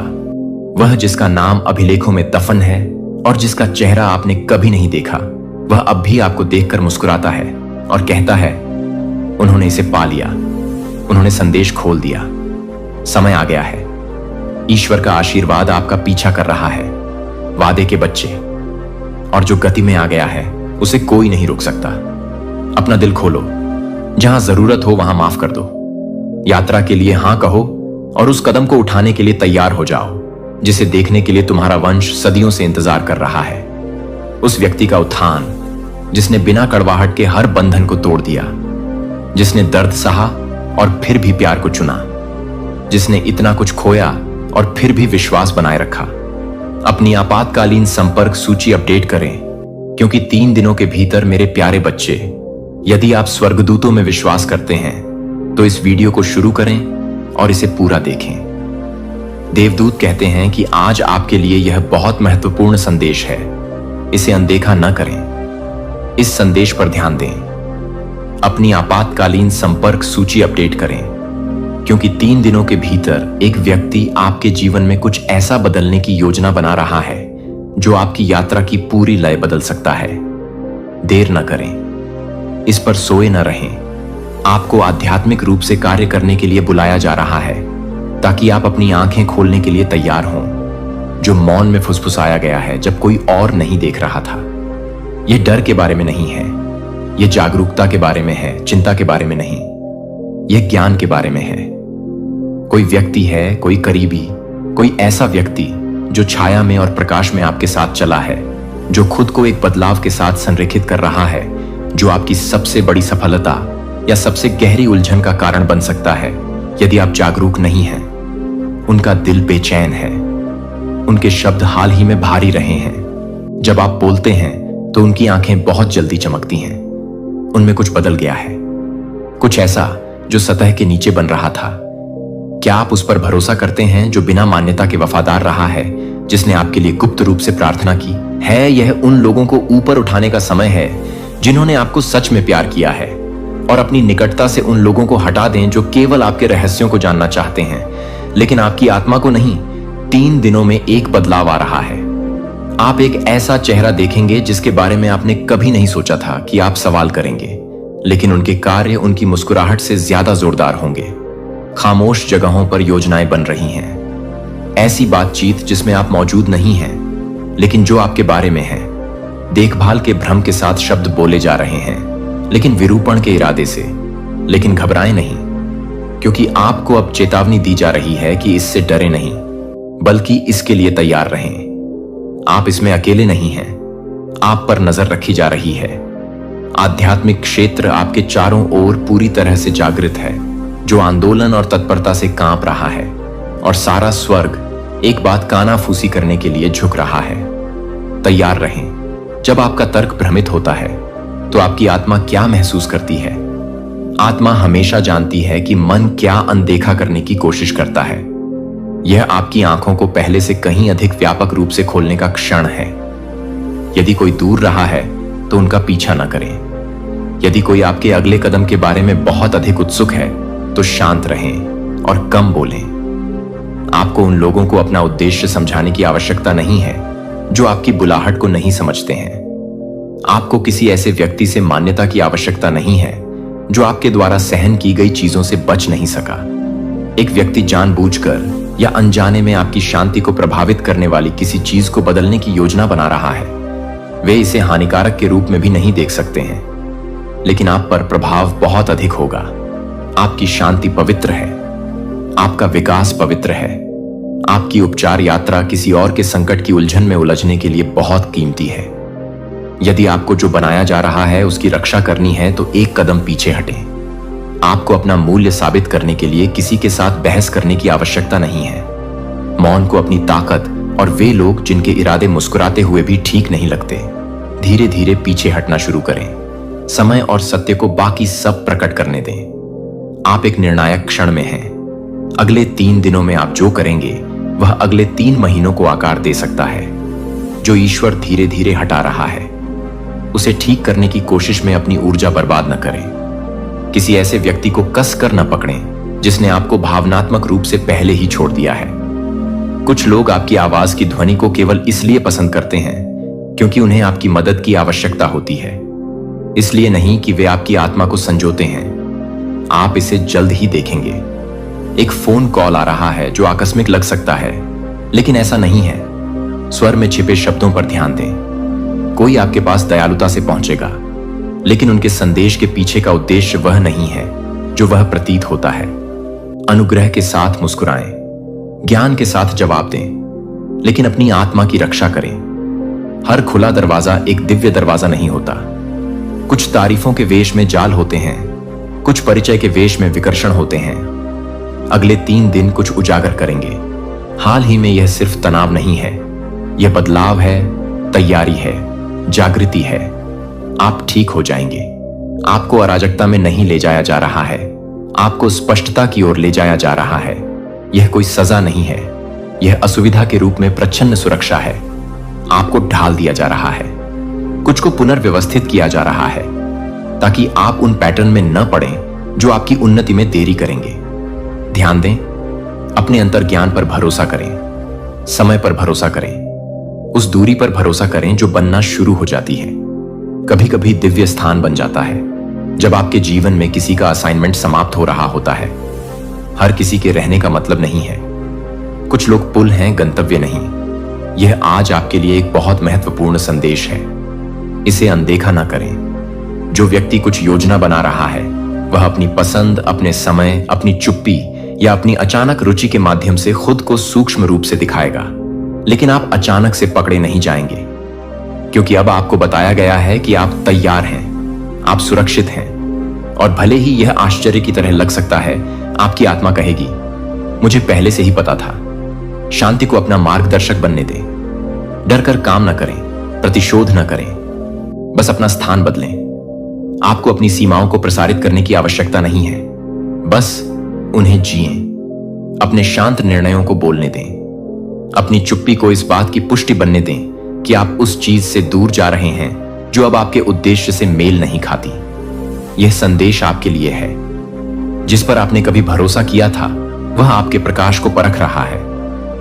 वह जिसका नाम अभिलेखों में दफन है और जिसका चेहरा आपने कभी नहीं देखा, वह अब भी आपको देखकर मुस्कुराता है और कहता है, उन्होंने इसे पा लिया, उन्होंने संदेश खोल दिया, समय आ गया है। ईश्वर का आशीर्वाद आपका पीछा कर रहा है। वादे के बच्चे, और जो गति में आ गया है उसे कोई नहीं रोक सकता। अपना दिल खोलो, जहां जरूरत हो वहां माफ कर दो। यात्रा के लिए हां कहो और उस कदम को उठाने के लिए तैयार हो जाओ जिसे देखने के लिए तुम्हारा वंश सदियों से इंतजार कर रहा है। उस व्यक्ति का उत्थान जिसने बिना कड़वाहट के हर बंधन को तोड़ दिया, जिसने दर्द सहा और फिर भी प्यार को चुना, जिसने इतना कुछ खोया और फिर भी विश्वास बनाए रखा। अपनी आपातकालीन संपर्क सूची अपडेट करें, क्योंकि 3 दिनों के भीतर मेरे प्यारे बच्चे, यदि आप स्वर्गदूतों में विश्वास करते हैं तो इस वीडियो को शुरू करें और इसे पूरा देखें। देवदूत कहते हैं कि आज आपके लिए यह बहुत महत्वपूर्ण संदेश है। इसे अनदेखा न करें। इस संदेश पर ध्यान दें। अपनी आपातकालीन संपर्क सूची अपडेट करें, क्योंकि 3 दिनों के भीतर एक व्यक्ति आपके जीवन में कुछ ऐसा बदलने की योजना बना रहा है जो आपकी यात्रा की पूरी लय बदल सकता है। देर न करें, इस पर सोए न रहें। आपको आध्यात्मिक रूप से कार्य करने के लिए बुलाया जा रहा है, ताकि आप अपनी आंखें खोलने के लिए तैयार हों। जो मौन में फुसफुसाया गया है जब कोई और नहीं देख रहा था। यह डर के बारे में नहीं है, यह जागरूकता के बारे में है, चिंता के बारे में नहीं। यह ज्ञान के बारे में है। कोई व्यक्ति है, कोई करीबी, कोई ऐसा व्यक्ति जो छाया में और प्रकाश में आपके साथ चला है, जो खुद को एक बदलाव के साथ संरेखित कर रहा है, जो आपकी सबसे बड़ी सफलता या सबसे गहरी उलझन का कारण बन सकता है, यदि आप जागरूक नहीं हैं, उनका दिल बेचैन है, उनके शब्द हाल ही में भारी रहे हैं। जब आप बोलते हैं तो उनकी आंखें बहुत जल्दी चमकती हैं। उनमें कुछ बदल गया है, कुछ ऐसा जो सतह के नीचे बन रहा था। क्या आप उस पर भरोसा करते हैं जो बिना मान्यता के वफादार रहा है, जिसने आपके लिए गुप्त रूप से प्रार्थना की है? यह उन लोगों को ऊपर उठाने का समय है जिन्होंने आपको सच में प्यार किया है, और अपनी निकटता से उन लोगों को हटा दें जो केवल आपके रहस्यों को जानना चाहते हैं लेकिन आपकी आत्मा को नहीं। 3 दिनों में एक बदलाव आ रहा है। आप एक ऐसा चेहरा देखेंगे जिसके बारे में आपने कभी नहीं सोचा था कि आप सवाल करेंगे, लेकिन उनके कार्य उनकी मुस्कुराहट से ज्यादा जोरदार होंगे। खामोश जगहों पर योजनाएं बन रही हैं, ऐसी बातचीत जिसमें आप मौजूद नहीं हैं लेकिन जो आपके बारे में है। देखभाल के भ्रम के साथ शब्द बोले जा रहे हैं, लेकिन विरूपण के इरादे से। लेकिन घबराएं नहीं, क्योंकि आपको अब चेतावनी दी जा रही है कि इससे डरे नहीं, बल्कि इसके लिए तैयार रहें। आप इसमें अकेले नहीं हैं, आप पर नजर रखी जा रही है। आध्यात्मिक क्षेत्र आपके चारों ओर पूरी तरह से जागृत है, जो आंदोलन और तत्परता से कांप रहा है, और सारा स्वर्ग एक बात कानाफूसी करने के लिए झुक रहा है। तैयार रहें। जब आपका तर्क भ्रमित होता है तो आपकी आत्मा क्या महसूस करती है? आत्मा हमेशा जानती है कि मन क्या अनदेखा करने की कोशिश करता है। यह आपकी आंखों को पहले से कहीं अधिक व्यापक रूप से खोलने का क्षण है। यदि कोई दूर रहा है तो उनका पीछा न करें। यदि कोई आपके अगले कदम के बारे में बहुत अधिक उत्सुक है तो शांत रहें और कम बोलें। आपको उन लोगों को अपना उद्देश्य समझाने की आवश्यकता नहीं है जो आपकी बुलाहट को नहीं समझते हैं। आपको किसी ऐसे व्यक्ति से मान्यता की आवश्यकता नहीं है जो आपके द्वारा सहन की गई चीजों से बच नहीं सका। एक व्यक्ति जानबूझकर या अनजाने में आपकी शांति को प्रभावित करने वाली किसी चीज को बदलने की योजना बना रहा है। वे इसे हानिकारक के रूप में भी नहीं देख सकते हैं, लेकिन आप पर प्रभाव बहुत अधिक होगा। आपकी शांति पवित्र है, आपका विकास पवित्र है। आपकी उपचार यात्रा किसी और के संकट की उलझन में उलझने के लिए बहुत कीमती है। यदि आपको जो बनाया जा रहा है उसकी रक्षा करनी है तो एक कदम पीछे हटें। आपको अपना मूल्य साबित करने के लिए किसी के साथ बहस करने की आवश्यकता नहीं है। मौन को अपनी ताकत और वे लोग जिनके इरादे मुस्कुराते हुए भी ठीक नहीं लगते, धीरे धीरे पीछे हटना शुरू करें। समय और सत्य को बाकी सब प्रकट करने दें। आप एक निर्णायक क्षण में हैं। अगले 3 दिनों में आप जो करेंगे वह अगले 3 महीनों को आकार दे सकता है। जो ईश्वर धीरे धीरे हटा रहा है, उसे ठीक करने की कोशिश में अपनी ऊर्जा बर्बाद न करें। किसी ऐसे व्यक्ति को कस कर न पकड़ें जिसने आपको भावनात्मक रूप से पहले ही छोड़ दिया है। कुछ लोग आपकी आवाज की ध्वनि को केवल इसलिए पसंद करते हैं क्योंकि उन्हें आपकी मदद की आवश्यकता होती है, इसलिए नहीं कि वे आपकी आत्मा को संजोते हैं। आप इसे जल्द ही देखेंगे। एक फोन कॉल आ रहा है जो आकस्मिक लग सकता है, लेकिन ऐसा नहीं है। स्वर में छिपे शब्दों पर ध्यान दें। कोई आपके पास दयालुता से पहुंचेगा, लेकिन उनके संदेश के पीछे का उद्देश्य वह नहीं है जो वह प्रतीत होता है। अनुग्रह के साथ मुस्कुराएं, ज्ञान के साथ जवाब दें, लेकिन अपनी आत्मा की रक्षा करें। हर खुला दरवाजा एक दिव्य दरवाजा नहीं होता। कुछ तारीफों के वेश में जाल होते हैं, कुछ परिचय के वेश में विकर्षण होते हैं। अगले 3 दिन कुछ उजागर करेंगे। हाल ही में यह सिर्फ तनाव नहीं है, यह बदलाव है, तैयारी है, जागृति है। आप ठीक हो जाएंगे। आपको अराजकता में नहीं ले जाया जा रहा है, आपको स्पष्टता की ओर ले जाया जा रहा है। यह कोई सजा नहीं है, यह असुविधा के रूप में प्रच्छन्न सुरक्षा है। आपको ढाल दिया जा रहा है, कुछ को पुनर्व्यवस्थित किया जा रहा है, ताकि आप उन पैटर्न में न पड़ें जो आपकी उन्नति में देरी करेंगे। ध्यान दें, अपने अंतर ज्ञान पर भरोसा करें, समय पर भरोसा करें, उस दूरी पर भरोसा करें जो बनना शुरू हो जाती है। कभी कभी दिव्य स्थान बन जाता है जब आपके जीवन में किसी का असाइनमेंट समाप्त हो रहा होता है। हर किसी के रहने का मतलब नहीं है। कुछ लोग पुल हैं, गंतव्य नहीं। यह आज आपके लिए एक बहुत महत्वपूर्ण संदेश है। इसे अनदेखा ना करें। जो व्यक्ति कुछ योजना बना रहा है वह अपनी पसंद, अपने समय, अपनी चुप्पी या अपनी अचानक रुचि के माध्यम से खुद को सूक्ष्म रूप से दिखाएगा। लेकिन आप अचानक से पकड़े नहीं जाएंगे, क्योंकि अब आपको बताया गया है कि आप तैयार हैं, आप सुरक्षित हैं, और भले ही यह आश्चर्य की तरह लग सकता है, आपकी आत्मा कहेगी, मुझे पहले से ही पता था। शांति को अपना मार्गदर्शक बनने दें। डर कर काम न करें, प्रतिशोध न करें, बस अपना स्थान बदलें। आपको अपनी सीमाओं को प्रसारित करने की आवश्यकता नहीं है, बस उन्हें जिएं। अपने शांत निर्णयों को बोलने दें। अपनी चुप्पी को इस बात की पुष्टि बनने दें कि आप उस चीज से दूर जा रहे हैं जो अब आपके उद्देश्य से मेल नहीं खाती। यह संदेश आपके लिए है। जिस पर आपने कभी भरोसा किया था वह आपके प्रकाश को परख रहा है।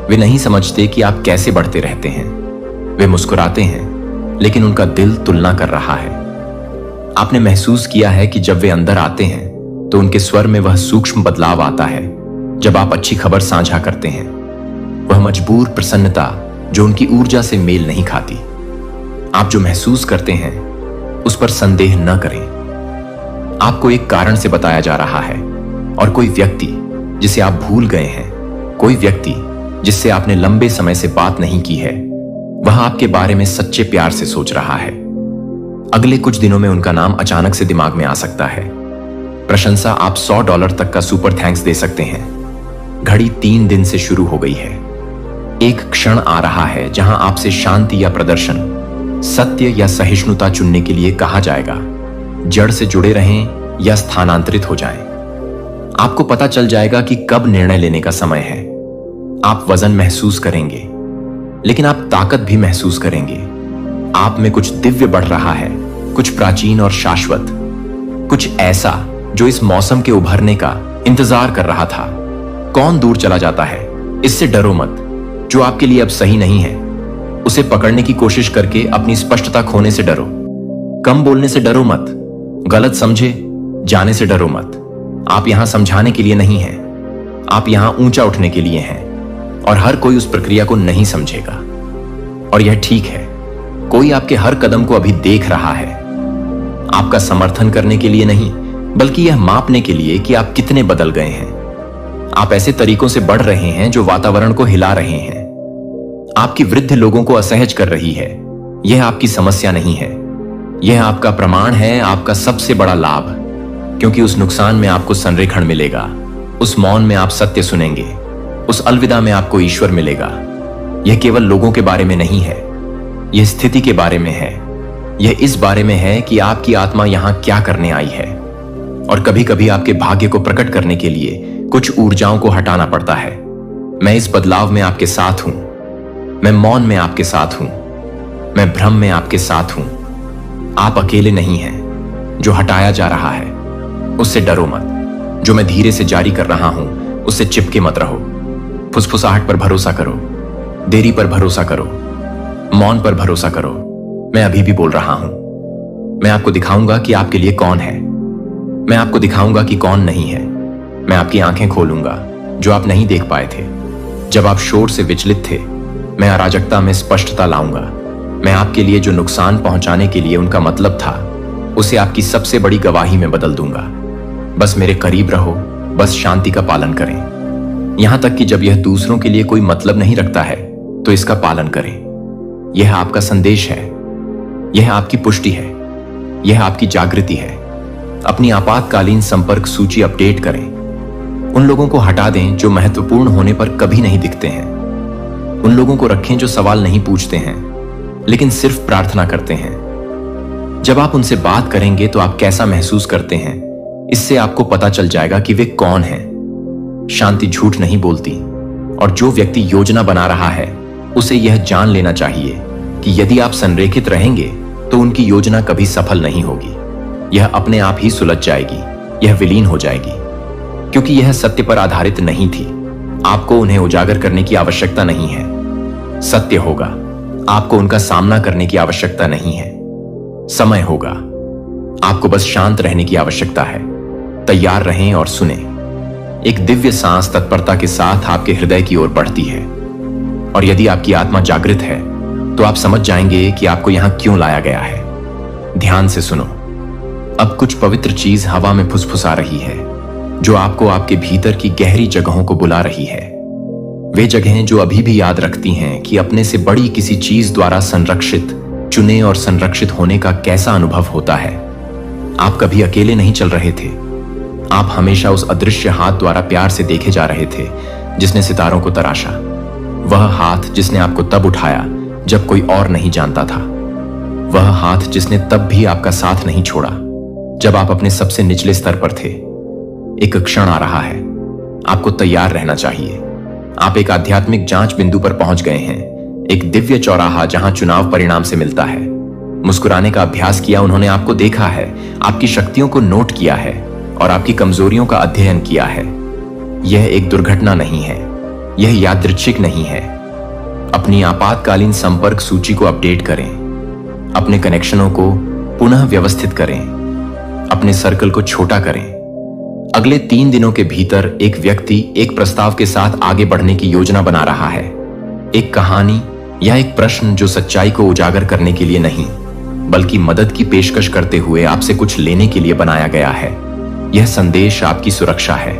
वे नहीं समझते कि आप कैसे बढ़ते रहते हैं। वे मुस्कुराते हैं, लेकिन उनका दिल तुलना कर रहा है। आपने महसूस किया है कि जब वे अंदर आते हैं तो उनके स्वर में वह सूक्ष्म बदलाव आता है जब आप अच्छी खबर साझा करते हैं। वह मजबूर प्रसन्नता जो उनकी ऊर्जा से मेल नहीं खाती। आप जो महसूस करते हैं उस पर संदेह न करें। आपको एक कारण से बताया जा रहा है और कोई व्यक्ति जिसे आप भूल गए हैं, कोई व्यक्ति जिससे आपने लंबे समय से बात नहीं की है, वह आपके बारे में सच्चे प्यार से सोच रहा है। अगले कुछ दिनों में उनका नाम अचानक से दिमाग में आ सकता है। प्रशंसा आप $100 तक का सुपर थैंक्स दे सकते हैं। घड़ी 3 दिन से शुरू हो गई है। एक क्षण आ रहा है जहां आपसे शांति या प्रदर्शन, सत्य या सहिष्णुता चुनने के लिए कहा जाएगा। जड़ से जुड़े रहें या स्थानांतरित हो जाएं। आपको पता चल जाएगा कि कब निर्णय लेने का समय है। आप वजन महसूस करेंगे, लेकिन आप ताकत भी महसूस करेंगे। आप में कुछ दिव्य बढ़ रहा है, कुछ प्राचीन और शाश्वत, कुछ ऐसा जो इस मौसम के उभरने का इंतजार कर रहा था। कौन दूर चला जाता है, इससे डरो मत। जो आपके लिए अब सही नहीं है उसे पकड़ने की कोशिश करके अपनी स्पष्टता खोने से डरो। कम बोलने से डरो मत। गलत समझे जाने से डरो मत। आप यहां समझाने के लिए नहीं हैं, आप यहां ऊंचा उठने के लिए हैं। और हर कोई उस प्रक्रिया को नहीं समझेगा, और यह ठीक है। कोई आपके हर कदम को अभी देख रहा है, आपका समर्थन करने के लिए नहीं, बल्कि यह मापने के लिए कि आप कितने बदल गए हैं। आप ऐसे तरीकों से बढ़ रहे हैं जो वातावरण को हिला रहे हैं। आपकी वृद्ध लोगों को असहज कर रही है। यह आपकी समस्या नहीं है, यह आपका प्रमाण है, आपका सबसे बड़ा लाभ। क्योंकि उस नुकसान में आपको संरेखण मिलेगा, उस मौन में आप सत्य सुनेंगे, उस अलविदा में आपको ईश्वर मिलेगा। यह केवल लोगों के बारे में नहीं है, यह स्थिति के बारे में है। यह इस बारे में है कि आपकी आत्मा यहां क्या करने आई है। और कभी कभी आपके भाग्य को प्रकट करने के लिए कुछ ऊर्जाओं को हटाना पड़ता है। मैं इस बदलाव में आपके साथ हूं। मैं मौन में आपके साथ हूं। मैं भ्रम में आपके साथ हूं। आप अकेले नहीं हैं। जो हटाया जा रहा है उससे डरो मत। जो मैं धीरे से जारी कर रहा हूं उससे चिपके मत रहो। फुसफुसाहट पर भरोसा करो, देरी पर भरोसा करो, मौन पर भरोसा करो। मैं अभी भी बोल रहा हूं। मैं आपको दिखाऊंगा कि आपके लिए कौन है। मैं आपको दिखाऊंगा कि कौन नहीं है। मैं आपकी आंखें खोलूंगा जो आप नहीं देख पाए थे जब आप शोर से विचलित थे। मैं अराजकता में स्पष्टता लाऊंगा। मैं आपके लिए जो नुकसान पहुंचाने के लिए उनका मतलब था उसे आपकी सबसे बड़ी गवाही में बदल दूंगा। बस मेरे करीब रहो, बस शांति का पालन करें। यहां तक कि जब यह दूसरों के लिए कोई मतलब नहीं रखता है तो इसका पालन करें। यह आपका संदेश है, यह आपकी पुष्टि है, यह आपकी जागृति है। अपनी आपातकालीन संपर्क सूची अपडेट करें। उन लोगों को हटा दें जो महत्वपूर्ण होने पर कभी नहीं दिखते हैं। उन लोगों को रखें जो सवाल नहीं पूछते हैं लेकिन सिर्फ प्रार्थना करते हैं। जब आप उनसे बात करेंगे तो आप कैसा महसूस करते हैं, इससे आपको पता चल जाएगा कि वे कौन हैं। शांति झूठ नहीं बोलती, और जो व्यक्ति योजना बना रहा है उसे यह जान लेना चाहिए कि यदि आप संरेखित रहेंगे तो उनकी योजना कभी सफल नहीं होगी। यह अपने आप ही सुलझ जाएगी, यह विलीन हो जाएगी, क्योंकि यह सत्य पर आधारित नहीं थी। आपको उन्हें उजागर करने की आवश्यकता नहीं है। सत्य होगा, आपको उनका सामना करने की आवश्यकता नहीं है। समय होगा, आपको बस शांत रहने की आवश्यकता है। तैयार रहें और सुने। एक दिव्य सांस तत्परता के साथ आपके हृदय की ओर बढ़ती है, और यदि आपकी आत्मा जागृत है तो आप समझ जाएंगे कि आपको यहां क्यों लाया गया है। ध्यान से सुनो। अब कुछ पवित्र चीज हवा में फुसफुसा रही है जो आपको आपके भीतर की गहरी जगहों को बुला रही है। वे जगहें जो अभी भी याद रखती हैं कि अपने से बड़ी किसी चीज द्वारा संरक्षित, चुने और संरक्षित होने का कैसा अनुभव होता है। आप कभी अकेले नहीं चल रहे थे, आप हमेशा उस अदृश्य हाथ द्वारा प्यार से देखे जा रहे थे जिसने सितारों को तराशा। वह हाथ जिसने आपको तब उठाया जब कोई और नहीं जानता था। वह हाथ जिसने तब भी आपका साथ नहीं छोड़ा जब आप अपने सबसे निचले स्तर पर थे। एक क्षण आ रहा है, आपको तैयार रहना चाहिए। आप एक आध्यात्मिक जांच बिंदु पर पहुंच गए हैं, एक दिव्य चौराहा जहां चुनाव परिणाम से मिलता है। मुस्कुराने का अभ्यास किया उन्होंने आपको देखा है, आपकी शक्तियों को नोट किया है और आपकी कमजोरियों का अध्ययन किया है। यह एक दुर्घटना नहीं है, यह यादृच्छिक नहीं है। अपनी आपातकालीन संपर्क सूची को अपडेट करें, अपने कनेक्शनों को पुनः व्यवस्थित करें, अपने सर्कल को छोटा करें। अगले 3 दिनों के भीतर एक व्यक्ति एक प्रस्ताव के साथ आगे बढ़ने की योजना बना रहा है। एक कहानी या एक प्रश्न जो सच्चाई को उजागर करने के लिए नहीं, बल्कि मदद की पेशकश करते हुए आपसे कुछ लेने के लिए बनाया गया है। यह संदेश आपकी सुरक्षा है।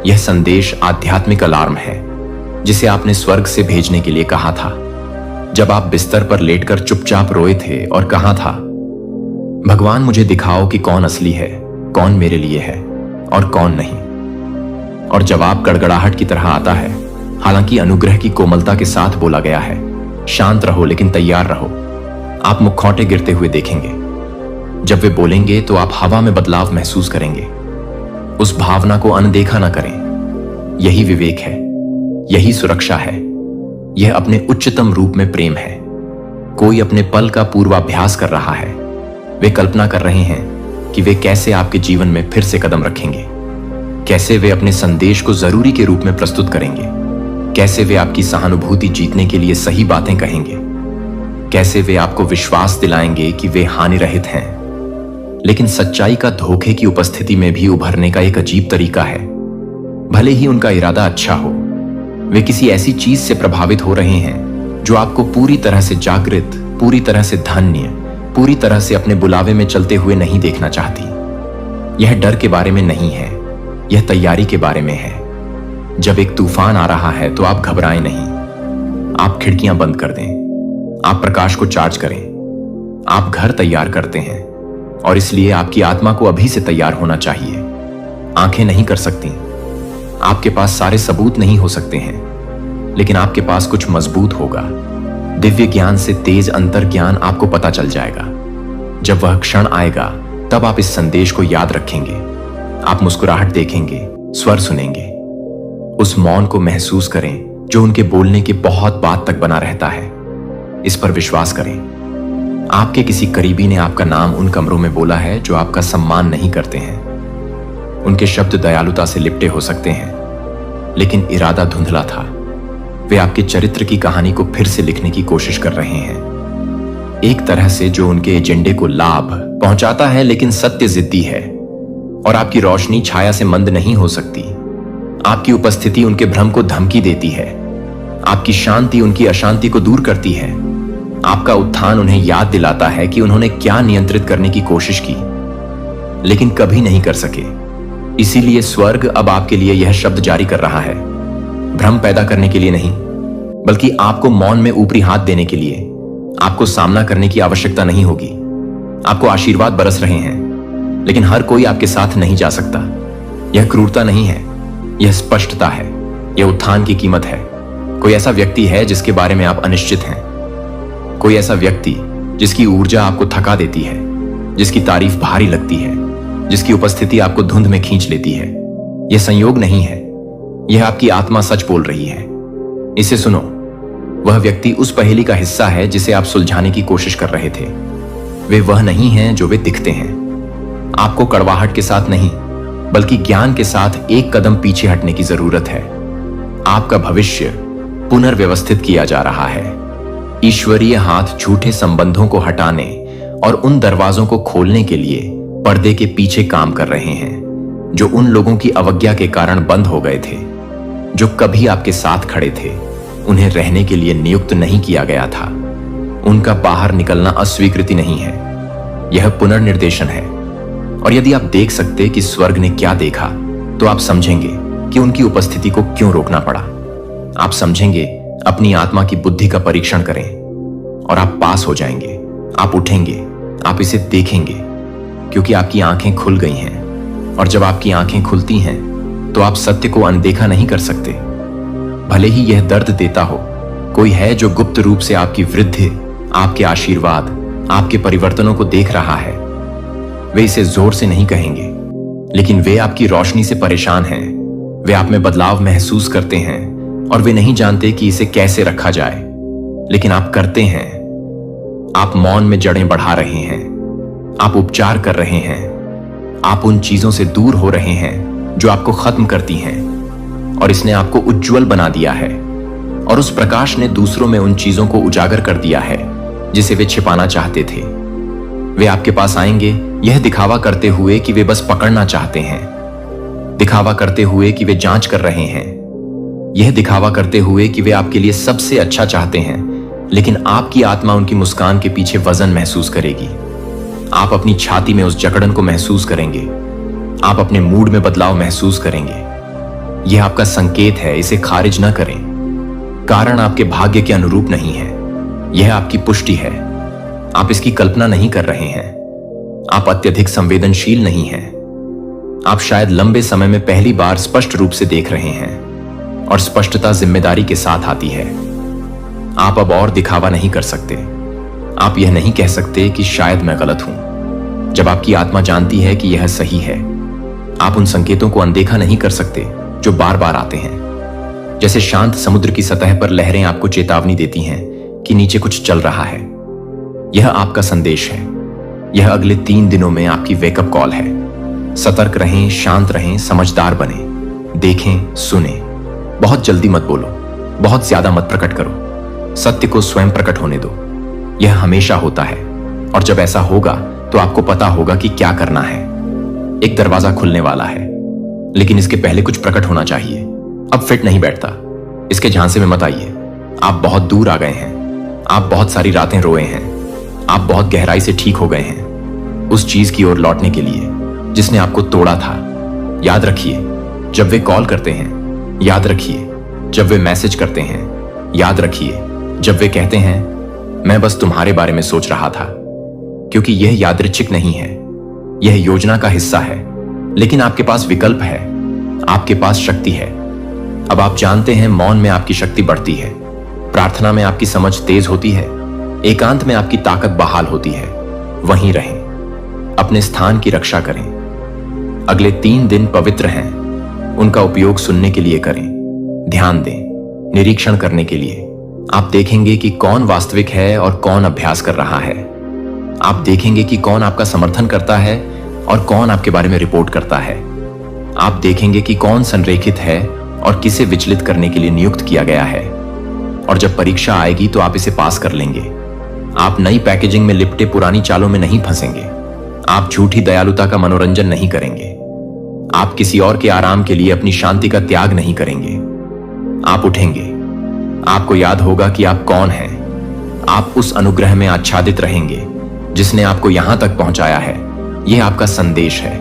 यह संदेश आध्यात्मिक अलार्म है जिसे आपने स्वर्ग से भेजने के लिए कहा था जब आप बिस्तर पर लेटकर चुपचाप रोए थे और कहा था, भगवान मुझे दिखाओ कि कौन असली है, कौन मेरे लिए है और कौन नहीं। और जवाब गड़गड़ाहट की तरह आता है, हालांकि अनुग्रह की कोमलता के साथ बोला गया है, शांत रहो लेकिन तैयार रहो। आप मुखौटे गिरते हुए देखेंगे। जब वे बोलेंगे तो आप हवा में बदलाव महसूस करेंगे। उस भावना को अनदेखा न करें। यही विवेक है, यही सुरक्षा है, यह अपने उच्चतम रूप में प्रेम है। कोई अपने पल का पूर्वाभ्यास कर रहा है। वे कल्पना कर रहे हैं कि वे कैसे आपके जीवन में फिर से कदम रखेंगे, कैसे वे अपने संदेश को जरूरी के रूप में प्रस्तुत करेंगे, कैसे वे आपकी सहानुभूति जीतने के लिए सही बातें कहेंगे, कैसे वे आपको विश्वास दिलाएंगे कि वे हानि रहित हैं। लेकिन सच्चाई का धोखे की उपस्थिति में भी उभरने का एक अजीब तरीका है। भले ही उनका इरादा अच्छा हो, वे किसी ऐसी चीज से प्रभावित हो रहे हैं जो आपको पूरी तरह से जागृत, पूरी तरह से धन्य, पूरी तरह से अपने बुलावे में चलते हुए नहीं देखना चाहती। यह डर के बारे में नहीं है, यह तैयारी के बारे में है। जब एक तूफान आ रहा है तो आप घबराएं नहीं। आप खिड़कियां बंद कर दें, आप प्रकाश को चार्ज करें, आप घर तैयार करते हैं और इसलिए आपकी आत्मा को अभी से तैयार होना चाहिए। आंखें नहीं कर सकती, आपके पास सारे सबूत नहीं हो सकते हैं, लेकिन आपके पास कुछ मजबूत होगा। दिव्य ज्ञान से तेज अंतर ज्ञान आपको पता चल जाएगा। जब वह क्षण आएगा तब आप इस संदेश को याद रखेंगे। आप मुस्कुराहट देखेंगे, स्वर सुनेंगे, उस मौन को महसूस करें जो उनके बोलने के बहुत बाद तक बना रहता है। इस पर विश्वास करें। आपके किसी करीबी ने आपका नाम उन कमरों में बोला है जो आपका सम्मान नहीं करते हैं। उनके शब्द दयालुता से लिपटे हो सकते हैं, लेकिन इरादा धुंधला था। वे आपके चरित्र की कहानी को फिर से लिखने की कोशिश कर रहे हैं, एक तरह से जो उनके एजेंडे को लाभ पहुंचाता है, लेकिन सत्य जिद्दी है। और आपकी रोशनी छाया से मंद नहीं हो सकती। आपकी उपस्थिति उनके भ्रम को धमकी देती है, आपकी शांति उनकी अशांति को दूर करती है। आपका उत्थान उन्हें याद दिलाता है कि उन्होंने क्या नियंत्रित करने की कोशिश की, लेकिन कभी नहीं कर सके। इसीलिए स्वर्ग अब आपके लिए यह शब्द जारी कर रहा है, भ्रम पैदा करने के लिए नहीं, बल्कि आपको मौन में ऊपरी हाथ देने के लिए। आपको सामना करने की आवश्यकता नहीं होगी। आपको आशीर्वाद बरस रहे हैं, लेकिन हर कोई आपके साथ नहीं जा सकता। यह क्रूरता नहीं है, यह स्पष्टता है, यह उत्थान की कीमत है। कोई ऐसा व्यक्ति है जिसके बारे में आप अनिश्चित हैं, कोई ऐसा व्यक्ति जिसकी ऊर्जा आपको थका देती है, जिसकी तारीफ भारी लगती है, जिसकी उपस्थिति आपको धुंध में खींच लेती है। यह संयोग नहीं है, यह आपकी आत्मा सच बोल रही है। इसे सुनो। वह व्यक्ति उस पहेली का हिस्सा है जिसे आप सुलझाने की कोशिश कर रहे थे। वे वह नहीं हैं जो वे दिखते हैं। आपको कड़वाहट के साथ नहीं, बल्कि ज्ञान के साथ एक कदम पीछे हटने की जरूरत है। आपका भविष्य पुनर्व्यवस्थित किया जा रहा है। ईश्वरीय हाथ झूठे संबंधों को हटाने और उन दरवाजों को खोलने के लिए पर्दे के पीछे काम कर रहे हैं जो उन लोगों की अवज्ञा के कारण बंद हो गए थे, जो कभी आपके साथ खड़े थे। उन्हें रहने के लिए नियुक्त नहीं किया गया था। उनका बाहर निकलना अस्वीकृति नहीं है, यह पुनर्निर्देशन है। और यदि आप देख सकते कि स्वर्ग ने क्या देखा, तो आप समझेंगे कि उनकी उपस्थिति को क्यों रोकना पड़ा। आप समझेंगे अपनी आत्मा की बुद्धि का परीक्षण करें और आप पास हो जाएंगे। आप उठेंगे, आप इसे देखेंगे, क्योंकि आपकी आंखें खुल गई हैं। और जब आपकी आंखें खुलती हैं तो आप सत्य को अनदेखा नहीं कर सकते। भले ही यह दर्द देता हो, कोई है जो गुप्त रूप से आपकी वृद्धि, आपके आशीर्वाद, आपके परिवर्तनों को देख रहा है। वे इसे जोर से नहीं कहेंगे, लेकिन वे आपकी रोशनी से परेशान हैं। वे आप में बदलाव महसूस करते हैं और वे नहीं जानते कि इसे कैसे रखा जाए, लेकिन आप करते हैं। आप मौन में जड़ें बढ़ा रहे हैं, आप उपचार कर रहे हैं, आप उन चीजों से दूर हो रहे हैं जो आपको खत्म करती हैं, और इसने आपको उज्जवल बना दिया है। और उस प्रकाश ने दूसरों में उन चीजों को उजागर कर दिया है जिसे वे छिपाना चाहते थे। वे आपके पास आएंगे यह दिखावा करते हुए कि वे बस पकड़ना चाहते हैं, दिखावा करते हुए कि वे जांच कर रहे हैं, यह दिखावा करते हुए कि वे आपके लिए सबसे अच्छा चाहते हैं, लेकिन आपकी आत्मा उनकी मुस्कान के पीछे वजन महसूस करेगी। आप अपनी छाती में उस जकड़न को महसूस करेंगे, आप अपने मूड में बदलाव महसूस करेंगे। यह आपका संकेत है, इसे खारिज न करें। कारण आपके भाग्य के अनुरूप नहीं है, यह आपकी पुष्टि है। आप इसकी कल्पना नहीं कर रहे हैं। आप अत्यधिक संवेदनशील नहीं हैं। आप शायद लंबे समय में पहली बार स्पष्ट रूप से देख रहे हैं, और स्पष्टता जिम्मेदारी के साथ आती है। आप अब और दिखावा नहीं कर सकते। आप यह नहीं कह सकते कि शायद मैं गलत हूं, जब आपकी आत्मा जानती है कि यह सही है। आप उन संकेतों को अनदेखा नहीं कर सकते जो बार बार आते हैं। जैसे शांत समुद्र की सतह पर लहरें आपको चेतावनी देती हैं कि नीचे कुछ चल रहा है। यह आपका संदेश है। यह अगले 3 दिनों में आपकी वेकअप कॉल है। सतर्क रहें, शांत रहें, समझदार बने, देखें, सुने। बहुत जल्दी मत बोलो, बहुत ज्यादा मत प्रकट करो। सत्य को स्वयं प्रकट होने दो। यह हमेशा होता है, और जब ऐसा होगा तो आपको पता होगा कि क्या करना है। एक दरवाजा खुलने वाला है, लेकिन इसके पहले कुछ प्रकट होना चाहिए। अब फिट नहीं बैठता, इसके झांसे में मत आइए। आप बहुत दूर आ गए हैं। आप बहुत सारी रातें रोए हैं। आप बहुत गहराई से ठीक हो गए हैं उस चीज की ओर लौटने के लिए जिसने आपको तोड़ा था। याद रखिए, जब वे कॉल करते हैं, याद रखिए जब वे मैसेज करते हैं, याद रखिए जब वे कहते हैं मैं बस तुम्हारे बारे में सोच रहा था, क्योंकि यह यादृच्छिक नहीं है, यह योजना का हिस्सा है। लेकिन आपके पास विकल्प है, आपके पास शक्ति है। अब आप जानते हैं, मौन में आपकी शक्ति बढ़ती है, प्रार्थना में आपकी समझ तेज होती है, एकांत में आपकी ताकत बहाल होती है। वहीं रहें, अपने स्थान की रक्षा करें। अगले 3 दिन पवित्र हैं, उनका उपयोग सुनने के लिए करें, ध्यान दें, निरीक्षण करने के लिए। आप देखेंगे कि कौन वास्तविक है और कौन अभ्यास कर रहा है। आप देखेंगे कि कौन आपका समर्थन करता है और कौन आपके बारे में रिपोर्ट करता है। आप देखेंगे कि कौन संरेखित है और किसे विचलित करने के लिए नियुक्त किया गया है। और जब परीक्षा आएगी तो आप इसे पास कर लेंगे। आप नई पैकेजिंग में लिपटे पुरानी चालों में नहीं फंसेंगे। आप झूठी दयालुता का मनोरंजन नहीं करेंगे। आप किसी और के आराम के लिए अपनी शांति का त्याग नहीं करेंगे। आप उठेंगे, आपको याद होगा कि आप कौन हैं। आप उस अनुग्रह में आच्छादित रहेंगे जिसने आपको यहां तक पहुंचाया है। यह आपका संदेश है,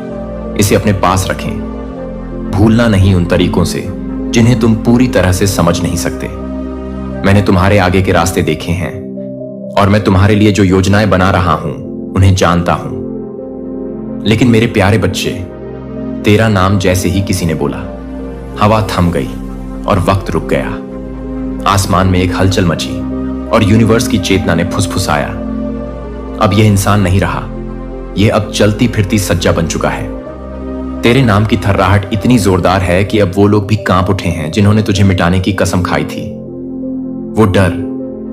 इसे अपने पास रखें। भूलना नहीं उन तरीकों से जिन्हें तुम पूरी तरह से समझ नहीं सकते। मैंने तुम्हारे आगे के रास्ते देखे हैं, और मैं तुम्हारे लिए जो योजनाएं बना रहा हूं उन्हें जानता हूं। लेकिन मेरे प्यारे बच्चे, तेरा नाम जैसे ही किसी ने बोला, हवा थम गई और वक्त रुक गया। आसमान में एक हलचल मची और यूनिवर्स की चेतना ने फुसफुसाया। अब यह इंसान नहीं रहा, यह अब चलती फिरती सज्जा बन चुका है। तेरे नाम की थर्राहट इतनी जोरदार है कि अब वो लोग भी कांप उठे हैं जिन्होंने तुझे मिटाने की कसम खाई थी। वो डर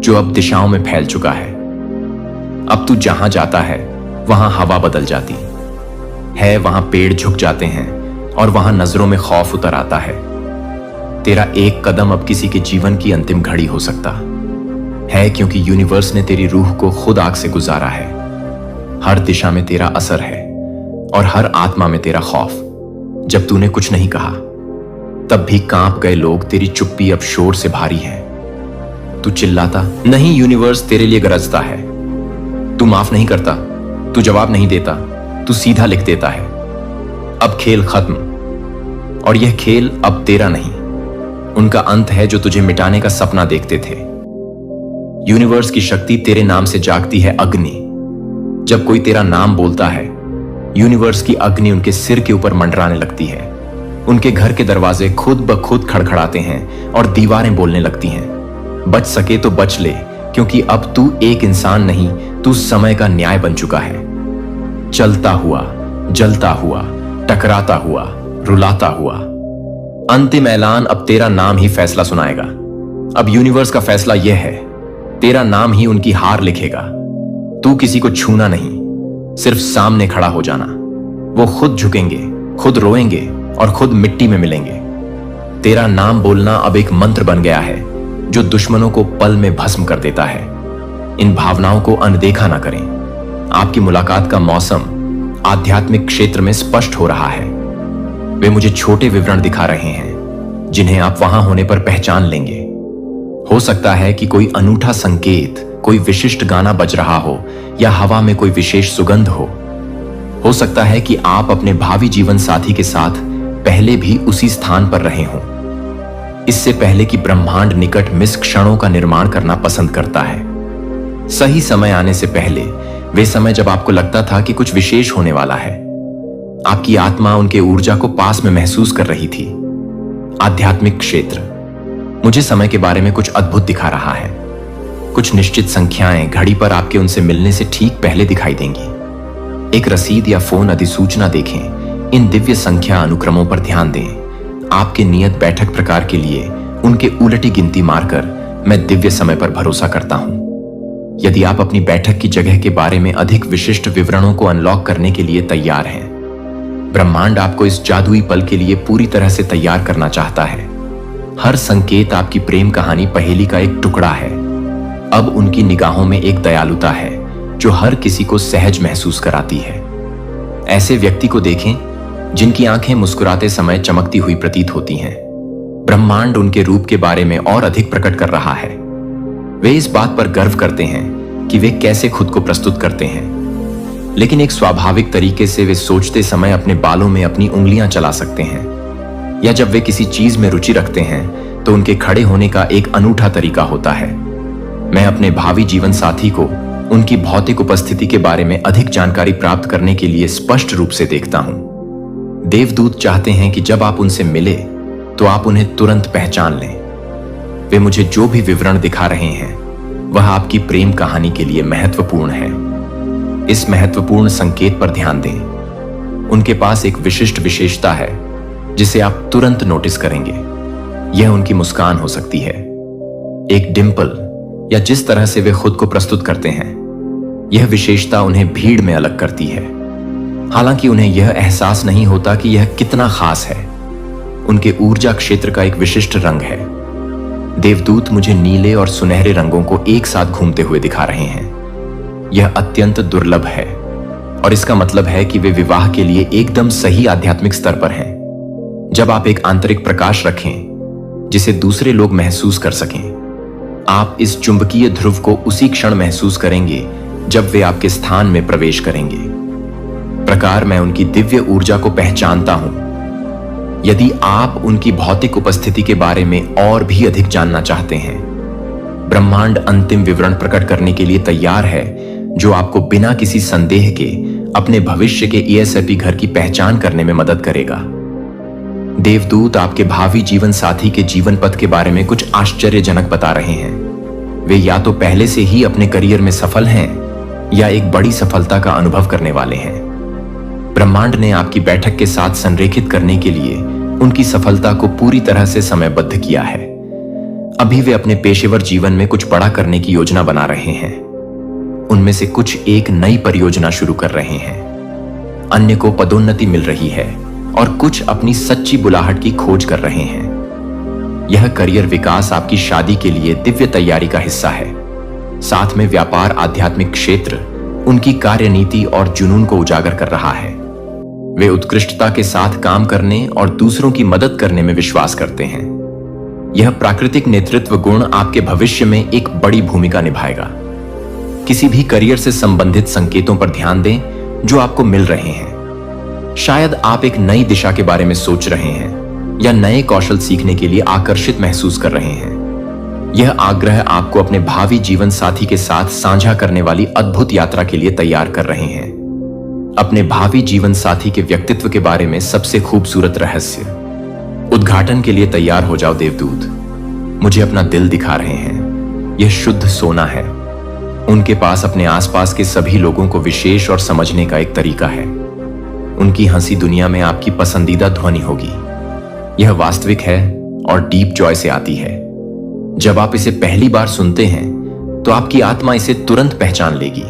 जो अब दिशाओं में फैल चुका है। अब तू जहां जाता है वहां हवा बदल जाती है, वहां पेड़ झुक जाते हैं और वहां नजरों में खौफ उतर आता है। तेरा एक कदम अब किसी के जीवन की अंतिम घड़ी हो सकता है, क्योंकि यूनिवर्स ने तेरी रूह को खुद आग से गुजारा है। हर दिशा में तेरा असर है और हर आत्मा में तेरा खौफ। जब तूने कुछ नहीं कहा तब भी कांप गए लोग। तेरी चुप्पी अब शोर से भारी है। तू चिल्लाता नहीं, यूनिवर्स तेरे लिए गरजता है। तू माफ नहीं करता, तू जवाब नहीं देता, तू सीधा लिख देता है। अब खेल खत्म, और यह खेल अब तेरा नहीं, उनका अंत है जो तुझे मिटाने का सपना देखते थे। यूनिवर्स की शक्ति तेरे नाम से जागती है। अग्नि, जब कोई तेरा नाम बोलता है यूनिवर्स की अग्नि उनके सिर के ऊपर मंडराने लगती है। उनके घर के दरवाजे खुद ब खुद खड़खड़ाते हैं और दीवारें बोलने लगती हैं, बच सके तो बच ले, क्योंकि अब तू एक इंसान नहीं, तू समय का न्याय बन चुका है। चलता हुआ, जलता हुआ, टकराता हुआ, रुलाता हुआ, अंतिम ऐलान अब तेरा नाम ही फैसला सुनाएगा। अब यूनिवर्स का फैसला यह है, तेरा नाम ही उनकी हार लिखेगा। तू किसी को छूना नहीं, सिर्फ सामने खड़ा हो जाना। वो खुद झुकेंगे, खुद रोएंगे और खुद मिट्टी में मिलेंगे। तेरा नाम बोलना अब एक मंत्र बन गया है जो दुश्मनों को पल में भस्म कर देता है। इन भावनाओं को अनदेखा ना करें। आपकी मुलाकात का मौसम आध्यात्मिक क्षेत्र में स्पष्ट हो रहा है। वे मुझे छोटे विवरण दिखा रहे हैं जिन्हें आप वहां होने पर पहचान लेंगे। हो सकता है कि कोई अनूठा संकेत, कोई विशिष्ट गाना बज रहा हो या हवा में कोई विशेष सुगंध हो सकता है कि आप अपने भावी जीवन साथी के साथ पहले भी उसी स्थान पर रहे हों, इससे पहले कि ब्रह्मांड निकट मिस क्षणों का निर्माण करना पसंद करता है। सही समय आने से पहले, वे समय जब आपको लगता था कि कुछ विशेष होने वाला है, आपकी आत्मा उनके ऊर्जा को पास में महसूस कर रही थी। आध्यात्मिक क्षेत्र मुझे समय के बारे में कुछ अद्भुत दिखा रहा है। कुछ निश्चित संख्याएं घड़ी पर आपके उनसे मिलने से ठीक पहले दिखाई देंगी। एक रसीद या फोन अधिसूचना देखें। इन दिव्य संख्या अनुक्रमों पर ध्यान दें। आपके नियत बैठक प्रकार के लिए उनके उलटी गिनती मारकर मैं दिव्य समय पर भरोसा करता हूं। यदि आप अपनी बैठक की जगह के बारे में अधिक विशिष्ट विवरणों को अनलॉक करने के लिए तैयार हैं, ब्रह्मांड आपको इस जादुई पल के लिए पूरी तरह से तैयार करना चाहता है। हर संकेत आपकी प्रेम कहानी पहेली का एक टुकड़ा है। अब उनकी निगाहों में एक दयालुता है जो हर किसी को सहज महसूस कराती है। ऐसे व्यक्ति को देखें जिनकी आंखें मुस्कुराते समय चमकती हुई प्रतीत होती हैं। ब्रह्मांड उनके रूप के बारे में और अधिक प्रकट कर रहा है। वे इस बात पर गर्व करते हैं कि वे कैसे खुद को प्रस्तुत करते हैं, लेकिन एक स्वाभाविक तरीके से वे सोचते समय अपने बालों में अपनी उंगलियां चला सकते हैं, या जब वे किसी चीज में रुचि रखते हैं तो उनके खड़े होने का एक अनूठा तरीका होता है। मैं अपने भावी जीवन साथी को उनकी भौतिक उपस्थिति के बारे में अधिक जानकारी प्राप्त करने के लिए स्पष्ट रूप से देखता हूं। देवदूत चाहते हैं कि जब आप उनसे मिले तो आप उन्हें तुरंत पहचान लें। वे मुझे जो भी विवरण दिखा रहे हैं वह आपकी प्रेम कहानी के लिए महत्वपूर्ण है। इस महत्वपूर्ण संकेत पर ध्यान दें। उनके पास एक विशिष्ट विशेषता है जिसे आप तुरंत नोटिस करेंगे। यह उनकी मुस्कान हो सकती है, एक डिंपल, या जिस तरह से वे खुद को प्रस्तुत करते हैं। यह विशेषता उन्हें भीड़ में अलग करती है, हालांकि उन्हें यह एहसास नहीं होता कि यह कितना खास है। उनके ऊर्जा क्षेत्र का एक विशिष्ट रंग है। देवदूत मुझे नीले और सुनहरे रंगों को एक साथ घूमते हुए दिखा रहे हैं। यह अत्यंत दुर्लभ है और इसका मतलब है कि वे विवाह के लिए एकदम सही आध्यात्मिक स्तर पर हैं। जब आप एक आंतरिक प्रकाश रखें जिसे दूसरे लोग महसूस कर सकें, आप इस चुंबकीय ध्रुव को उसी क्षण महसूस करेंगे जब वे आपके स्थान में प्रवेश करेंगे। प्रकार मैं उनकी दिव्य ऊर्जा को पहचानता हूं। यदि आप उनकी भौतिक उपस्थिति के बारे में और भी अधिक जानना चाहते हैं, ब्रह्मांड अंतिम विवरण प्रकट करने के लिए तैयार है जो आपको बिना किसी संदेह के अपने भविष्य के ESFP घर की पहचान करने में मदद करेगा। देवदूत आपके भावी जीवन साथी के जीवन पथ के बारे में कुछ आश्चर्यजनक बता रहे हैं। वे या तो पहले से ही अपने करियर में सफल हैं या एक बड़ी सफलता का अनुभव करने वाले हैं। ब्रह्मांड ने आपकी बैठक के साथ संरेखित करने के लिए उनकी सफलता को पूरी तरह से समयबद्ध किया है। अभी वे अपने पेशेवर जीवन में कुछ बड़ा करने की योजना बना रहे हैं। उनमें से कुछ एक नई परियोजना शुरू कर रहे हैं, अन्य को पदोन्नति मिल रही है और कुछ अपनी सच्ची बुलाहट की खोज कर रहे हैं। यह करियर विकास आपकी शादी के लिए दिव्य तैयारी का हिस्सा है। साथ में व्यापार आध्यात्मिक क्षेत्र उनकी कार्यनीति और जुनून को उजागर कर रहा है। वे उत्कृष्टता के साथ काम करने और दूसरों की मदद करने में विश्वास करते हैं। यह प्राकृतिक नेतृत्व गुण आपके भविष्य में एक बड़ी भूमिका निभाएगा। किसी भी करियर से संबंधित संकेतों पर ध्यान दें जो आपको मिल रहे हैं। शायद आप एक नई दिशा के बारे में सोच रहे हैं या नए कौशल सीखने के लिए आकर्षित महसूस कर रहे हैं। यह आग्रह आपको अपने भावी जीवन साथी के साथ साझा करने वाली अद्भुत यात्रा के लिए तैयार कर रहे हैं। अपने भावी जीवन साथी के व्यक्तित्व के बारे में सबसे खूबसूरत रहस्य। उद्घाटन के लिए तैयार हो जाओ देवदूत। मुझे अपना दिल दिखा रहे हैं। यह शुद्ध सोना है। उनके पास अपने आसपास के सभी लोगों को विशेष और समझने का एक तरीका है। उनकी हंसी दुनिया में आपकी पसंदीदा ध्वनि होगी। यह वास्तविक है और डीप जॉय से आती है। जब आप इसे पहली बार सुनते हैं तो आपकी आत्मा इसे तुरंत पहचान लेगी।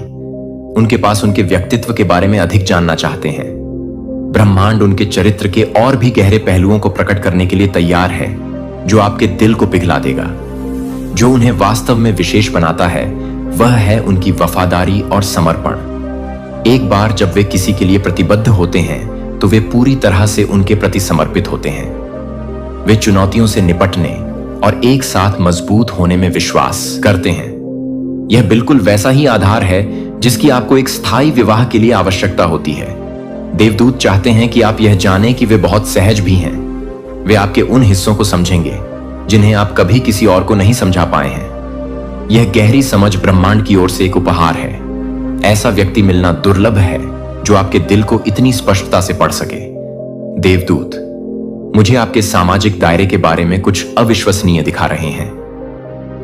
उनके पास उनके व्यक्तित्व के बारे में अधिक जानना चाहते हैं। ब्रह्मांड उनके चरित्र के और भी गहरे पहलुओं को प्रकट करने के लिए तैयार है, जो आपके दिल को पिघला देगा। जो उन्हें वास्तव में विशेष बनाता है वह है उनकी वफादारी और समर्पण। एक बार जब वे किसी के लिए प्रतिबद्ध होते हैं तो वे पूरी तरह से उनके प्रति समर्पित होते हैं। वे चुनौतियों से निपटने और एक साथ मजबूत होने में विश्वास करते हैं। यह बिल्कुल वैसा ही आधार है जिसकी आपको एक स्थायी विवाह के लिए आवश्यकता होती है। देवदूत चाहते हैं कि आप यह जानें कि वे बहुत सहज भी हैं। वे आपके उन हिस्सों को समझेंगे जिन्हें आप कभी किसी और को नहीं समझा पाए हैं। यह गहरी समझ ब्रह्मांड की ओर से एक उपहार है। ऐसा व्यक्ति मिलना दुर्लभ है जो आपके दिल को इतनी स्पष्टता से पढ़ सके। देवदूत, मुझे आपके सामाजिक दायरे के बारे में कुछ अविश्वसनीय दिखा रहे हैं।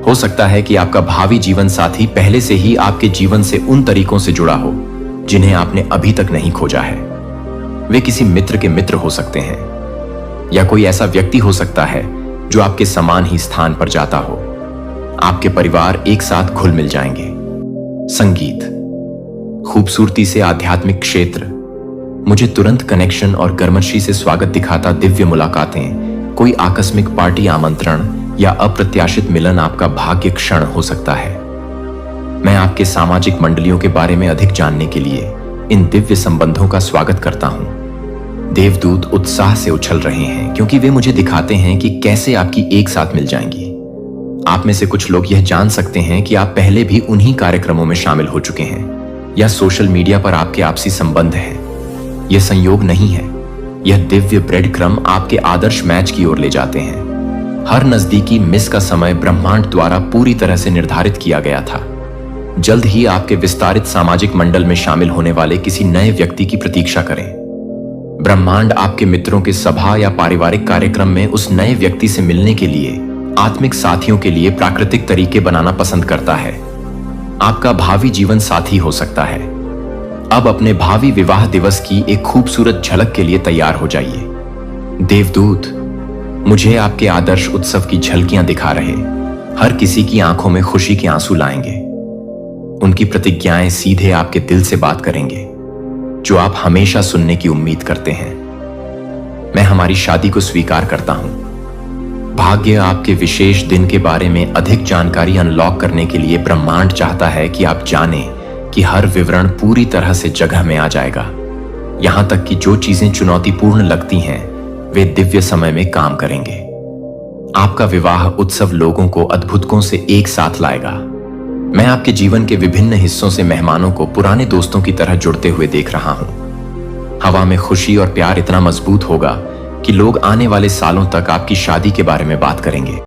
हो सकता है कि आपका भावी जीवन साथी पहले से ही आपके जीवन से उन तरीकों से जुड़ा हो जिन्हें आपने अभी तक नहीं खोजा है। वे किसी मित्र के मित्र हो सकते हैं या कोई ऐसा व्यक्ति हो सकता है जो आपके समान ही स्थान पर जाता हो। आपके परिवार एक साथ घुल मिल जाएंगे। संगीत, खूबसूरती से आध्यात्मिक क्षेत्र, मुझे तुरंत कनेक्शन और गर्मशी से स्वागत दिखाता दिव्य मुलाकातें, कोई आकस्मिक पार्टी आमंत्रण या अप्रत्याशित मिलन आपका भाग्य क्षण हो सकता है। मैं आपके सामाजिक मंडलियों के बारे में अधिक जानने के लिए इन दिव्य संबंधों का स्वागत करता हूं। देवदूत उत्साह से उछल रहे हैं क्योंकि वे मुझे दिखाते हैं कि कैसे आपकी एक साथ मिल जाएंगी। आप में से कुछ लोग यह जान सकते हैं कि आप पहले भी उन्हीं कार्यक्रमों में शामिल हो चुके हैं या सोशल मीडिया पर आपके आपसी संबंध हैं। यह संयोग नहीं है, यह दिव्य ब्रेड क्रम आपके आदर्श मैच की ओर ले जाते हैं। हर नजदीकी मिस का समय ब्रह्मांड द्वारा पूरी तरह से निर्धारित किया गया था। जल्द ही आपके विस्तारित सामाजिक मंडल में शामिल होने वाले किसी नए व्यक्ति की प्रतीक्षा करें। ब्रह्मांड आपके मित्रों के सभा या पारिवारिक कार्यक्रम में उस नए व्यक्ति से मिलने के लिए आत्मिक साथियों के लिए प्राकृतिक तरीके बनाना पसंद करता है। आपका भावी जीवन साथी हो सकता है। अब अपने भावी विवाह दिवस की एक खूबसूरत झलक के लिए तैयार हो जाइए। देवदूत, मुझे आपके आदर्श उत्सव की झलकियां दिखा रहे हर किसी की आंखों में खुशी के आंसू लाएंगे। उनकी प्रतिज्ञाएं सीधे आपके दिल से बात करेंगे, जो आप हमेशा सुनने की उम्मीद करते हैं। मैं हमारी शादी को स्वीकार करता हूं। भाग्य आपके विशेष दिन के बारे में अधिक जानकारी अनलॉक करने के लिए ब्रह्मांड चाहता है कि आप जानें कि हर विवरण पूरी तरह से जगह में आ जाएगा। यहां तक कि जो चीजें चुनौतीपूर्ण लगती हैं वे दिव्य समय में काम करेंगे। आपका विवाह उत्सव लोगों को अद्भुतों से एक साथ लाएगा। मैं आपके जीवन के विभिन्न हिस्सों से मेहमानों को पुराने दोस्तों की तरह जुड़ते हुए देख रहा हूं। हवा में खुशी और प्यार इतना मजबूत होगा कि लोग आने वाले सालों तक आपकी शादी के बारे में बात करेंगे।